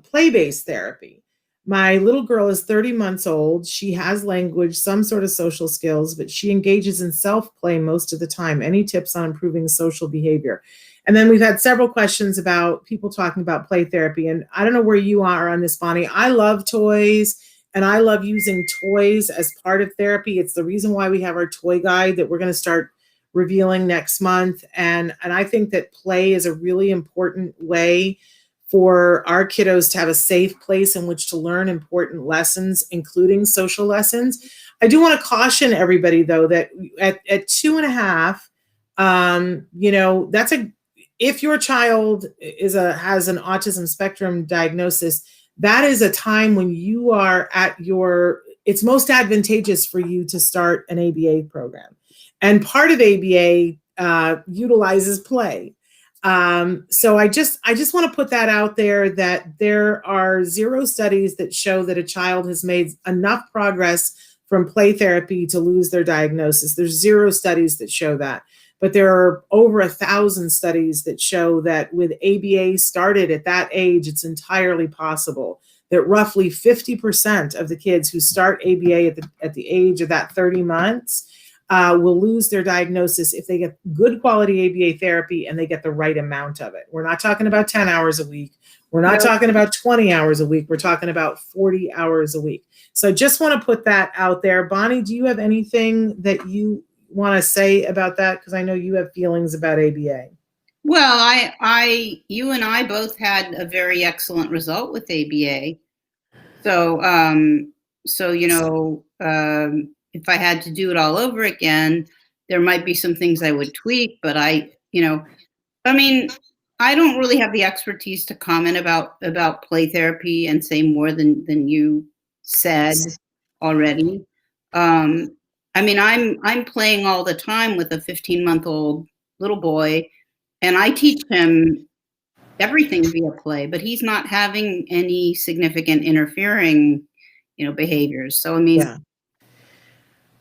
play-based therapy. My little girl is 30 months old. She has language, some sort of social skills, but she engages in self-play most of the time. Any tips on improving social behavior? And then we've had several questions about people talking about play therapy. And I don't know where you are on this, Bonnie. I love toys and I love using toys as part of therapy. It's the reason why we have our toy guide that we're going to start revealing next month. And I think that play is a really important way for our kiddos to have a safe place in which to learn important lessons, including social lessons. I do want to caution everybody, though, that at 2.5, if your child has an autism spectrum diagnosis, that is a time when you are it's most advantageous for you to start an ABA program. And part of ABA utilizes play. So I just want to put that out there, that there are 0 studies that show that a child has made enough progress from play therapy to lose their diagnosis. There's 0 studies that show that. But there are over 1,000 studies that show that with ABA started at that age, it's entirely possible that roughly 50% of the kids who start ABA at the age of that 30 months will lose their diagnosis if they get good quality ABA therapy and they get the right amount of it. We're not talking about 10 hours a week. We're not talking about 20 hours a week. We're talking about 40 hours a week. So I just want to put that out there. Bonnie, do you have anything that you want to say about that? Because I know you have feelings about ABA. Well, you and I both had a very excellent result with ABA. So, if I had to do it all over again, there might be some things I would tweak, but I don't really have the expertise to comment about play therapy and say more than you said already. I'm playing all the time with a 15-month-old little boy, and I teach him everything via play, but he's not having any significant interfering, behaviors. So, Yeah.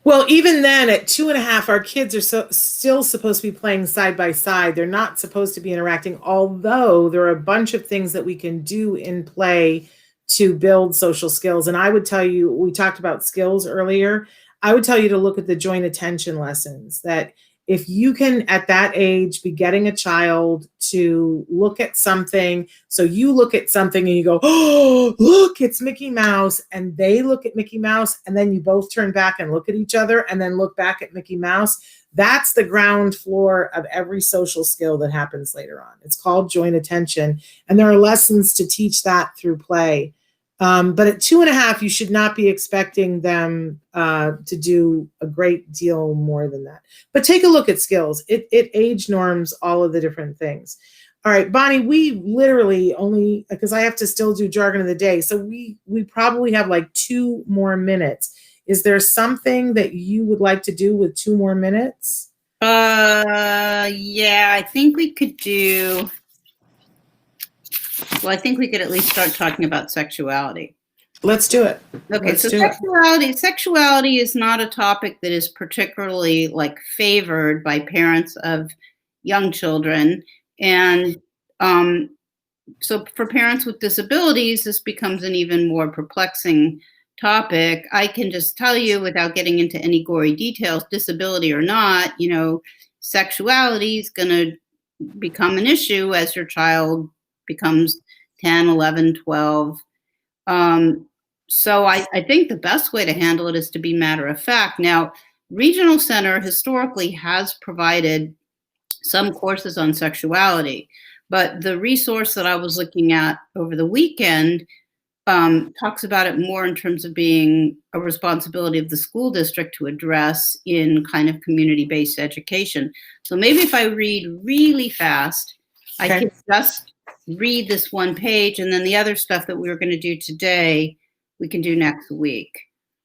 Well, even then at 2.5, our kids are still supposed to be playing side by side. They're not supposed to be interacting, although there are a bunch of things that we can do in play to build social skills. And I would tell you, we talked about skills earlier. I would tell you to look at the joint attention lessons, that if you can at that age be getting a child to look at something, so you look at something and you go, oh, look, it's Mickey Mouse, and they look at Mickey Mouse, and then you both turn back and look at each other and then look back at Mickey Mouse. That's the ground floor of every social skill that happens later on. It's called joint attention, and there are lessons to teach that through play. But at 2.5, you should not be expecting them to do a great deal more than that. But take a look at skills. It age norms all of the different things. All right, Bonnie, we literally only, because I have to still do jargon of the day, so we probably have like 2 more minutes. Is there something that you would like to do with 2 more minutes? Yeah, I think we could do. Well, I think we could at least start talking about sexuality. Let's do it. Okay, so sexuality is not a topic that is particularly favored by parents of young children. And so for parents with disabilities, this becomes an even more perplexing topic. I can just tell you, without getting into any gory details, disability or not, sexuality is going to become an issue as your child becomes 10, 11, 12. So I think the best way to handle it is to be matter of fact. Now, Regional Center historically has provided some courses on sexuality, but the resource that I was looking at over the weekend talks about it more in terms of being a responsibility of the school district to address in kind of community-based education. So maybe if I read really fast, I can just read this one page, and then the other stuff that we were going to do today, we can do next week.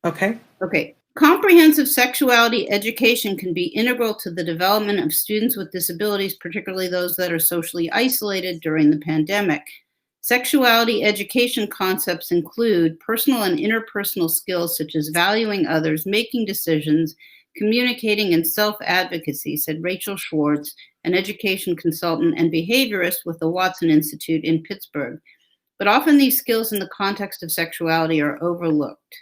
Okay. Okay. Comprehensive sexuality education can be integral to the development of students with disabilities, particularly those that are socially isolated during the pandemic. Sexuality education concepts include personal and interpersonal skills such as valuing others, making decisions, communicating, and self-advocacy, said Rachel Schwartz, an education consultant and behaviorist with the Watson Institute in Pittsburgh. But often these skills in the context of sexuality are overlooked.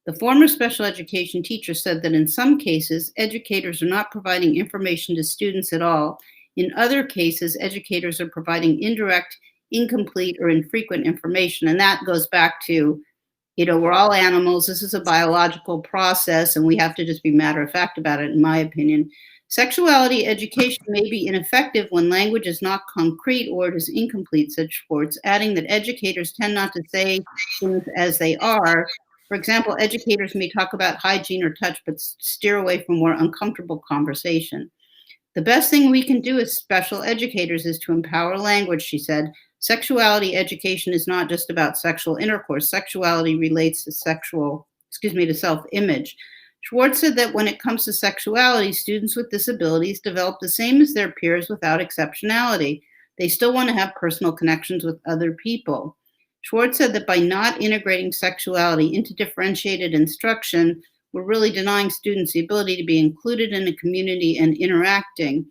The former special education teacher said that in some cases, educators are not providing information to students at all. In other cases, educators are providing indirect, incomplete, or infrequent information. And that goes back to, we're all animals. This is a biological process, and we have to just be matter of fact about it, in my opinion. Sexuality education may be ineffective when language is not concrete or it is incomplete, said Schwartz, adding that educators tend not to say things as they are. For example, educators may talk about hygiene or touch, but steer away from more uncomfortable conversation. The best thing we can do as special educators is to empower language, she said. Sexuality education is not just about sexual intercourse. Sexuality relates to self-image. Schwartz said that when it comes to sexuality, students with disabilities develop the same as their peers without exceptionality. They still want to have personal connections with other people. Schwartz said that by not integrating sexuality into differentiated instruction, we're really denying students the ability to be included in a community and interacting.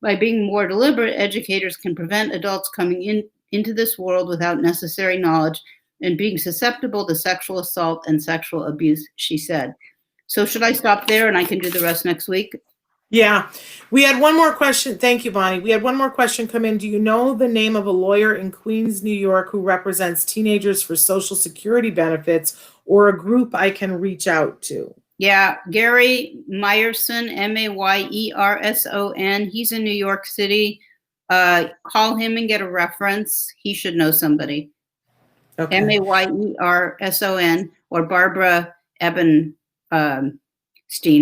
By being more deliberate, educators can prevent adults coming into this world without necessary knowledge and being susceptible to sexual assault and sexual abuse, she said. So should I stop there and I can do the rest next week? Yeah. We had one more question. Thank you, Bonnie. We had one more question come in. Do you know the name of a lawyer in Queens, New York, who represents teenagers for Social Security benefits, or a group I can reach out to? Yeah, Gary Meyerson, Mayerson. He's in New York City. Call him and get a reference. He should know somebody. Okay. Mayerson, or Barbara Ebenstein,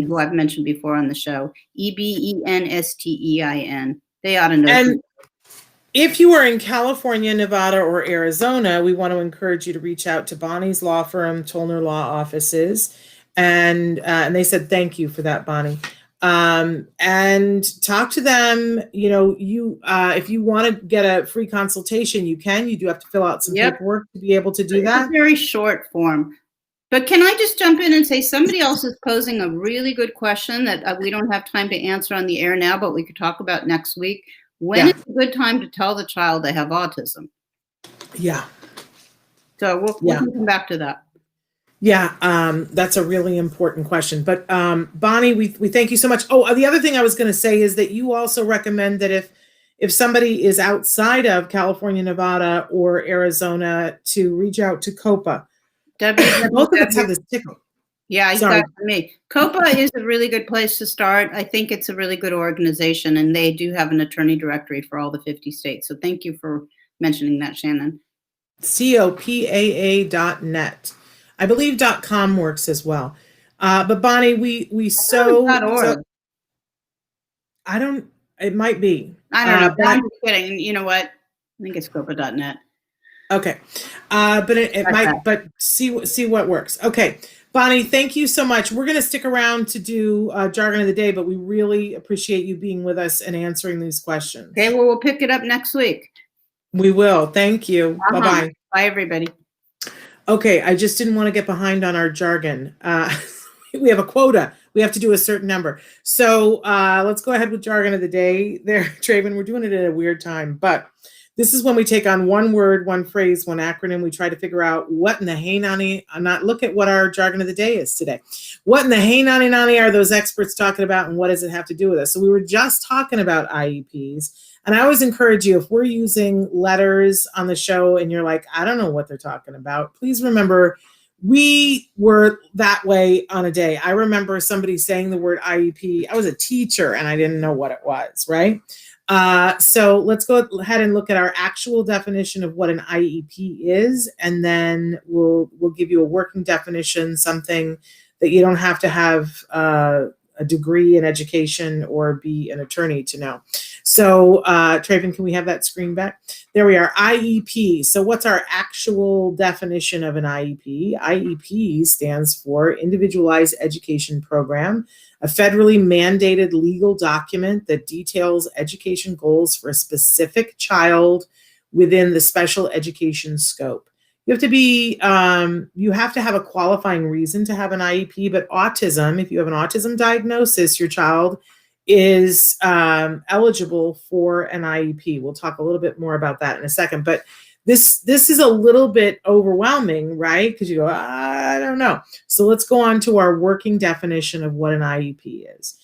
who I've mentioned before on the show. Ebenstein. They ought to know. And if you are in California, Nevada, or Arizona, we want to encourage you to reach out to Bonnie's law firm, Tollner Law Offices. And they said, thank you for that, Bonnie. And talk to them. If you want to get a free consultation, you can. You do have to fill out some paperwork to be able to do that. It's a very short form. But can I just jump in and say somebody else is posing a really good question that we don't have time to answer on the air now, but we could talk about next week. When is a good time to tell the child they have autism? Yeah. So we'll come back to that. Yeah, that's a really important question. But Bonnie, we thank you so much. Oh, the other thing I was going to say is that you also recommend that if somebody is outside of California, Nevada, or Arizona, to reach out to COPA. Both of us have this tickle. Yeah, exactly. Me. COPA is a really good place to start. I think it's a really good organization, and they do have an attorney directory for all the 50 states. So thank you for mentioning that, Shannon. COPAA.net. I believe .com works as well. But Bonnie, we so it might be. I don't know. I'm just kidding. You know what? I think it's COPA.net. Okay. But it might, but see what works. Okay. Bonnie, thank you so much. We're going to stick around to do Jargon of the Day, but we really appreciate you being with us and answering these questions. Okay. Well, we'll pick it up next week. We will. Thank you. Bye-bye. Bye, everybody. Okay, I just didn't want to get behind on our jargon. We have a quota. We have to do a certain number. So let's go ahead with Jargon of the Day there, Traven. We're doing it at a weird time. But This is when we take on one word, one phrase, one acronym. We try to figure out what in the hey nani, not look at what our jargon of the day is today. What in the hey nani nani are those experts talking about, and what does it have to do with us? So we were just talking about IEPs. And I always encourage you, if we're using letters on the show and you're like, I don't know what they're talking about, please remember we were that way on a day. I remember somebody saying the word IEP. I was a teacher and I didn't know what it was, right? So let's go ahead and look at our actual definition of what an IEP is, and then we'll give you a working definition, something that you don't have to have a degree in education or be an attorney to know. So Traven, can we have that screen back? There we are, IEP. So what's our actual definition of an IEP? IEP stands for Individualized Education Program, a federally mandated legal document that details education goals for a specific child within the special education scope. You have to have a qualifying reason to have an IEP, but autism, if you have an autism diagnosis, your child is eligible for an IEP. We'll talk a little bit more about that in a second, but this is a little bit overwhelming, right? Because you go, I don't know. So let's go on to our working definition of what an IEP is.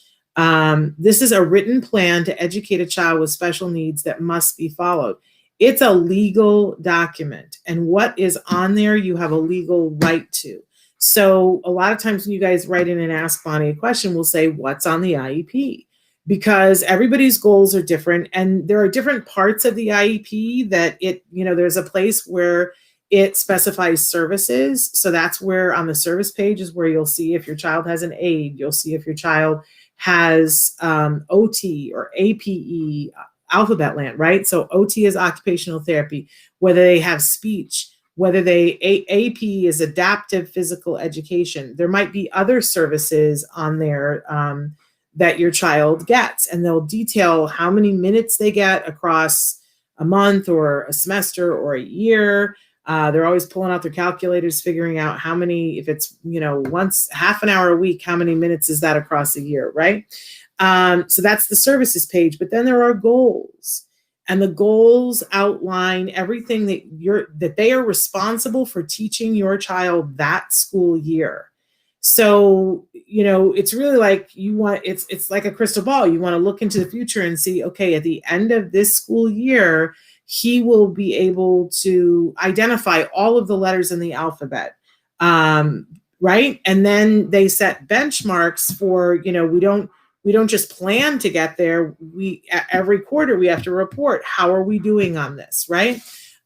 This is a written plan to educate a child with special needs that must be followed. It's a legal document, and what is on there, you have a legal right to. So a lot of times when you guys write in and ask Bonnie a question, we'll say, what's on the IEP? Because everybody's goals are different, and there are different parts of the IEP that there's a place where it specifies services. So that's where on the service page is where you'll see if your child has an aid, you'll see if your child has OT or APE, alphabet land, right? So OT is occupational therapy, whether they have speech, whether AP is adaptive physical education. There might be other services on there that your child gets, and they'll detail how many minutes they get across a month or a semester or a year. They're always pulling out their calculators, figuring out how many, if it's, once half an hour a week, how many minutes is that across a year, right? So that's the services page, but then there are goals, and the goals outline everything that they are responsible for teaching your child that school year. So, it's really like it's like a crystal ball. You want to look into the future and see, okay, at the end of this school year, he will be able to identify all of the letters in the alphabet, right? And then they set benchmarks for, we don't just plan to get there. Every quarter we have to report, how are we doing on this, right?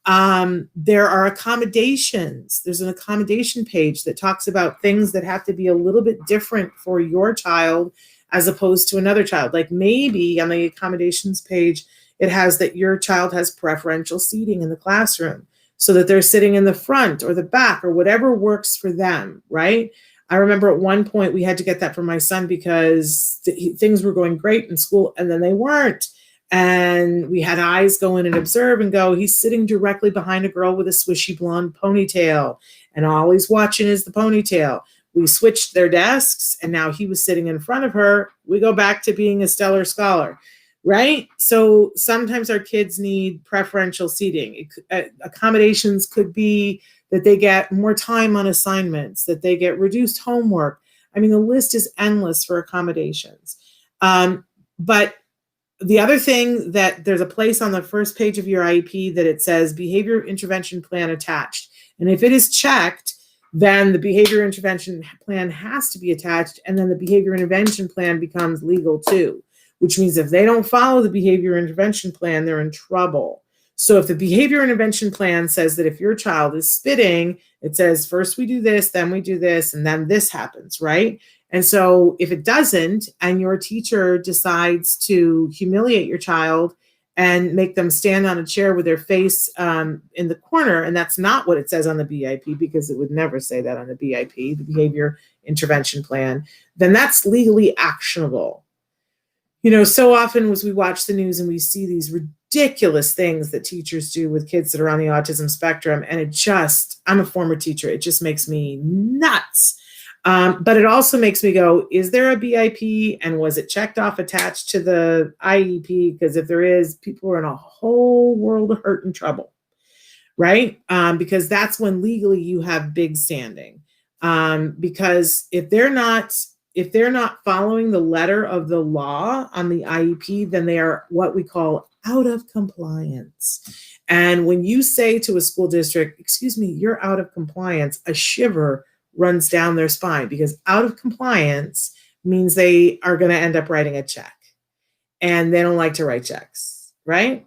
There are accommodations. There's an accommodation page that talks about things that have to be a little bit different for your child as opposed to another child. Like maybe on the accommodations page, it has that your child has preferential seating in the classroom so that they're sitting in the front or the back or whatever works for them, right? I remember at one point we had to get that for my son because things were going great in school and then they weren't. And we had eyes go in and observe and go, he's sitting directly behind a girl with a swishy blonde ponytail, and all he's watching is the ponytail. We switched their desks, and now he was sitting in front of her. We go back to being a stellar scholar, right? So sometimes our kids need preferential seating. Accommodations could be that they get more time on assignments, that they get reduced homework. I mean, the list is endless for accommodations. But the other thing, that there's a place on the first page of your IEP that it says behavior intervention plan attached. And if it is checked, then the behavior intervention plan has to be attached, and then the behavior intervention plan becomes legal too, which means if they don't follow the behavior intervention plan, they're in trouble. So if the behavior intervention plan says that if your child is spitting, it says first we do this, then we do this, and then this happens, right? And so if it doesn't, and your teacher decides to humiliate your child and make them stand on a chair with their face in the corner, and that's not what it says on the BIP, because it would never say that on the BIP, the behavior intervention plan, then that's legally actionable. So often as we watch the news and we see these ridiculous things that teachers do with kids that are on the autism spectrum, and I'm a former teacher, it just makes me nuts. But it also makes me go, is there a BIP, and was it checked off attached to the IEP? Because if there is, people are in a whole world of hurt and trouble, right? Because that's when legally you have big standing. Because if they're not following the letter of the law on the IEP, then they are what we call out of compliance. And when you say to a school district, excuse me, you're out of compliance, a shiver runs down their spine, because out of compliance means they are going to end up writing a check, and they don't like to write checks, right?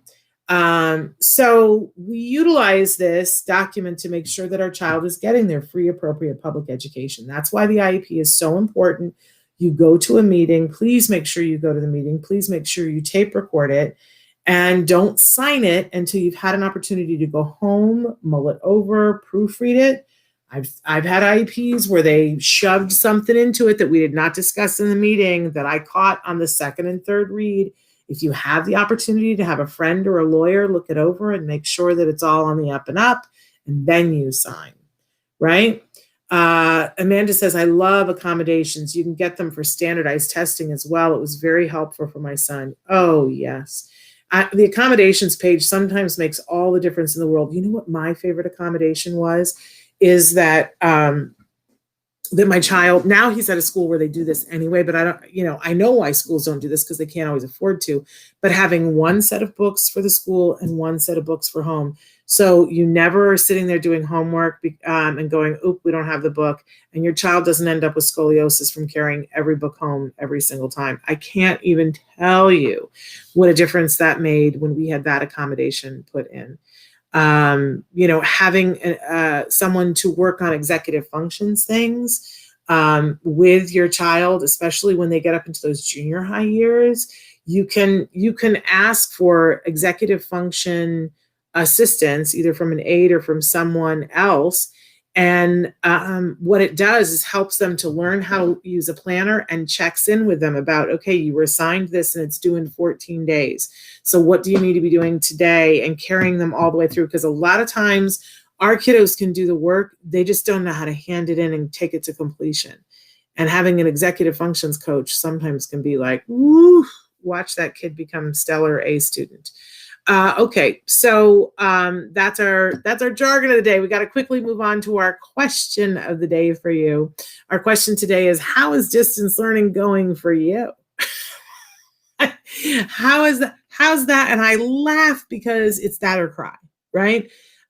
So we utilize this document to make sure that our child is getting their free, appropriate public education. That's why the IEP is so important. You go to a meeting, please make sure you go to the meeting, please make sure you tape record it, and don't sign it until you've had an opportunity to go home, mull it over, proofread it. I've had IEPs where they shoved something into it that we did not discuss in the meeting that I caught on the second and third read. If you have the opportunity to have a friend or a lawyer look it over and make sure that it's all on the up and up, and then you sign, right? Amanda says, I love accommodations. You can get them for standardized testing as well. It was very helpful for my son. Oh, yes. The accommodations page sometimes makes all the difference in the world. You know what my favorite accommodation was? Is that that my child, now he's at a school where they do this anyway, but I know why schools don't do this, because they can't always afford to, but having one set of books for the school and one set of books for home. So you never are sitting there doing homework and going, oop, we don't have the book. And your child doesn't end up with scoliosis from carrying every book home every single time. I can't even tell you what a difference that made when we had that accommodation put in. Having someone to work on executive functions things with your child, especially when they get up into those junior high years, you can ask for executive function assistance, either from an aide or from someone else. And what it does is helps them to learn how to use a planner, and checks in with them about, okay, you were assigned this and it's due in 14 days. So what do you need to be doing today, and carrying them all the way through? Because a lot of times our kiddos can do the work. They just don't know how to hand it in and take it to completion. And having an executive functions coach sometimes can be like, woo, watch that kid become stellar A student. Okay, so that's our jargon of the day. We got to quickly move on to our question of the day for you. Our question today is, how is distance learning going for you? How's that? And I laugh because it's that or cry, right?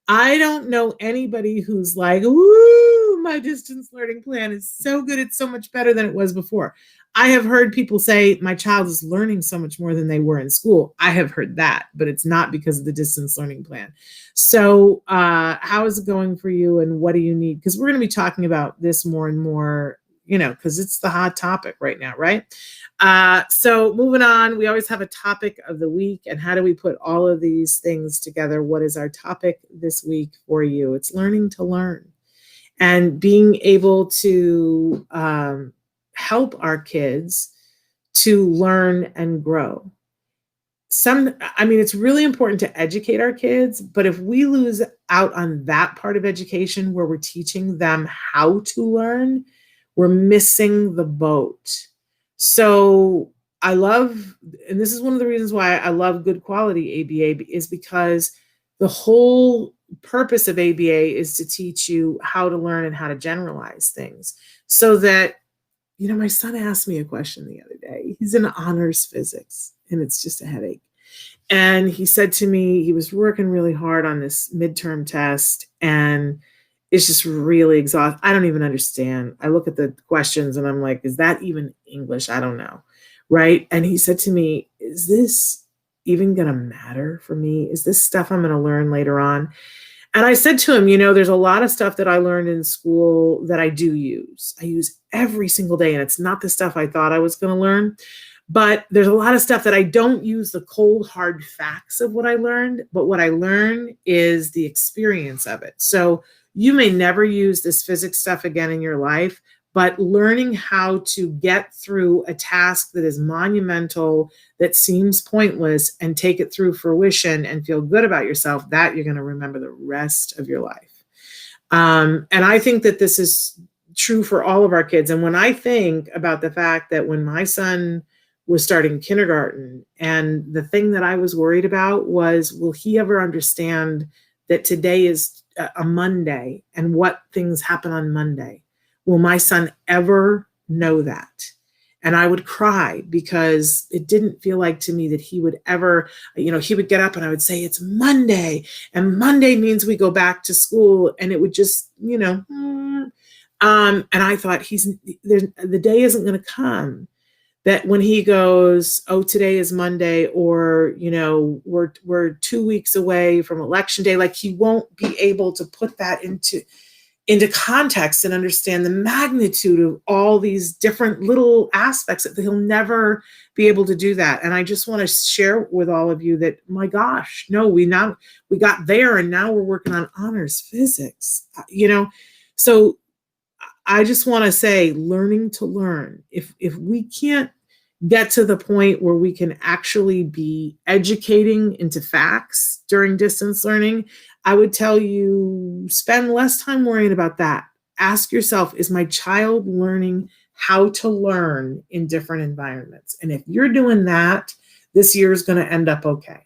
I don't know anybody who's like, woo, my distance learning plan is so good. It's so much better than it was before. I have heard people say my child is learning so much more than they were in school. I have heard that, but it's not because of the distance learning plan. So how is it going for you, and what do you need? Because we're going to be talking about this more and more, because it's the hot topic right now, right? So moving on, we always have a topic of the week, and how do we put all of these things together? What is our topic this week for you? It's learning to learn, and being able to help our kids to learn and grow. It's really important to educate our kids, but if we lose out on that part of education where we're teaching them how to learn, we're missing the boat. So I love, and this is one of the reasons why I love good quality ABA, is because the whole purpose of ABA is to teach you how to learn and how to generalize things, so that, my son asked me a question the other day. He's in honors physics, and it's just a headache. And he said to me, he was working really hard on this midterm test, and it's just really exhausting. I don't even understand. I look at the questions and I'm like, is that even English? I don't know. Right. And he said to me, is this even going to matter for me? Is this stuff I'm going to learn later on? And I said to him, there's a lot of stuff that I learned in school that I do use. I use every single day, and it's not the stuff I thought I was going to learn. But there's a lot of stuff that I don't use the cold, hard facts of what I learned, but what I learn is the experience of it. So you may never use this physics stuff again in your life, but learning how to get through a task that is monumental, that seems pointless, and take it through fruition and feel good about yourself, that you're going to remember the rest of your life. And I think that this is true for all of our kids. And when I think about the fact that when my son was starting kindergarten, and the thing that I was worried about was, will he ever understand that today is a Monday and what things happen on Monday? Will my son ever know that? And I would cry because it didn't feel like to me that he would ever, he would get up and I would say, it's Monday, and Monday means we go back to school. And it would just, and I thought the day isn't going to come that when he goes, oh, today is Monday, or, we're 2 weeks away from election day, like he won't be able to put that into context and understand the magnitude of all these different little aspects, that he'll never be able to do that. And I just want to share with all of you that, my gosh, no, we got there and now we're working on honors physics, So I just want to say, learning to learn. If we can't get to the point where we can actually be educating into facts during distance learning, I would tell you, spend less time worrying about that. Ask yourself, is my child learning how to learn in different environments? And if you're doing that, this year is going to end up okay.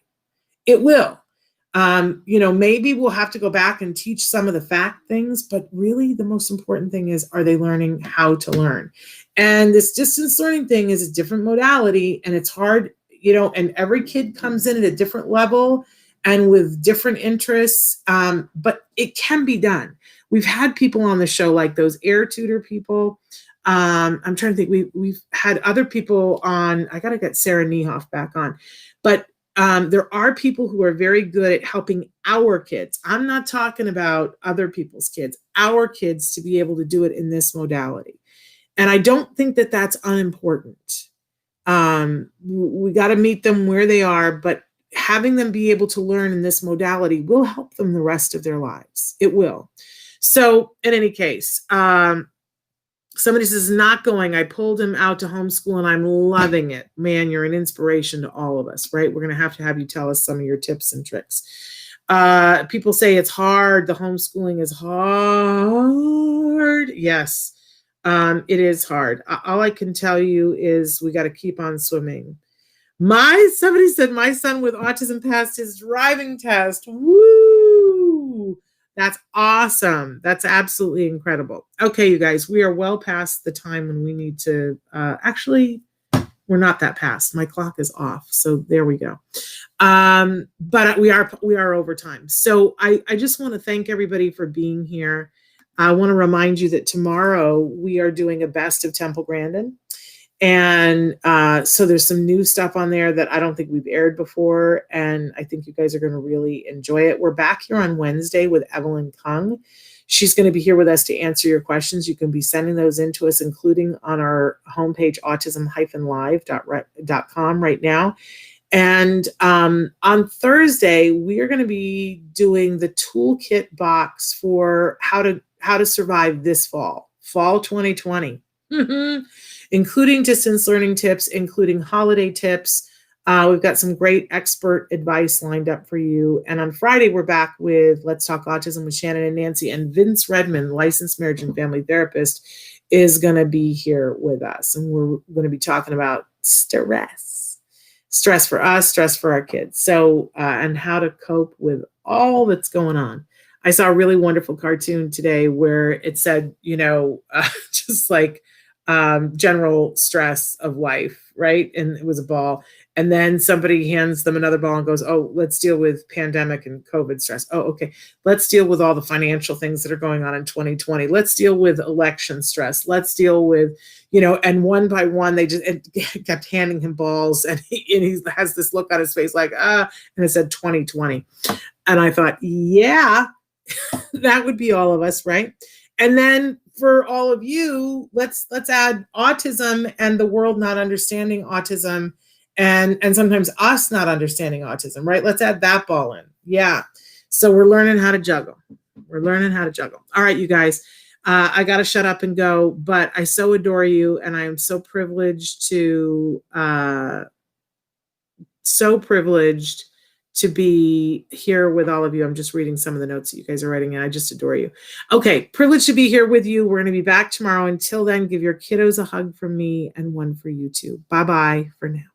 It will. Maybe we'll have to go back and teach some of the fact things, but really the most important thing is, are they learning how to learn? And this distance learning thing is a different modality, and it's hard, and every kid comes in at a different level and with different interests, but it can be done. We've had people on the show like those air tutor people. I'm trying to think, we've had other people on. I got to get Sarah Niehoff back on, but there are people who are very good at helping our kids. I'm not talking about other people's kids, our kids, to be able to do it in this modality. And I don't think that that's unimportant. We got to meet them where they are, but having them be able to learn in this modality will help them the rest of their lives. It will. So in any case, somebody says, not going. I pulled him out to homeschool and I'm loving it. Man, you're an inspiration to all of us, right? We're going to have you tell us some of your tips and tricks. People say it's hard. The homeschooling is hard. Yes, it is hard. All I can tell you is we got to keep on swimming. Somebody said my son with autism passed his driving test. Woo! That's awesome. That's absolutely incredible. Okay, you guys, we are well past the time when we need to, actually, we're not that past. My clock is off. So there we go. But we are over time. So I just want to thank everybody for being here. I want to remind you that tomorrow we are doing a best of Temple Grandin. And so there's some new stuff on there that I don't think we've aired before. And I think you guys are going to really enjoy it. We're back here on Wednesday with Evelyn Kung. She's going to be here with us to answer your questions. You can be sending those in to us, including on our homepage, autism-live.com right now. And on Thursday, we are going to be doing the toolkit box for how to survive this fall 2020. Including distance learning tips, including holiday tips. We've got some great expert advice lined up for you. And on Friday, we're back with Let's Talk Autism with Shannon and Nancy. And Vince Redmond, licensed marriage and family therapist, is going to be here with us. And we're going to be talking about stress. Stress for us, stress for our kids. So, and how to cope with all that's going on. I saw a really wonderful cartoon today where it said, just like, general stress of life, right? And it was a ball. And then somebody hands them another ball and goes, oh, let's deal with pandemic and COVID stress. Oh, okay. Let's deal with all the financial things that are going on in 2020. Let's deal with election stress. Let's deal with, and one by one, they just kept handing him balls. And he has this look on his face like, and it said 2020. And I thought, yeah, that would be all of us, right? And then for all of you, let's add autism and the world not understanding autism and sometimes us not understanding autism, right? Let's add that ball in. Yeah. So we're learning how to juggle. All right, you guys, I got to shut up and go, but I so adore you. And I am so privileged to to be here with all of you. I'm just reading some of the notes that you guys are writing, and I just adore you. Okay, privileged to be here with you. We're going to be back tomorrow. Until then, give your kiddos a hug from me and one for you too. Bye-bye for now.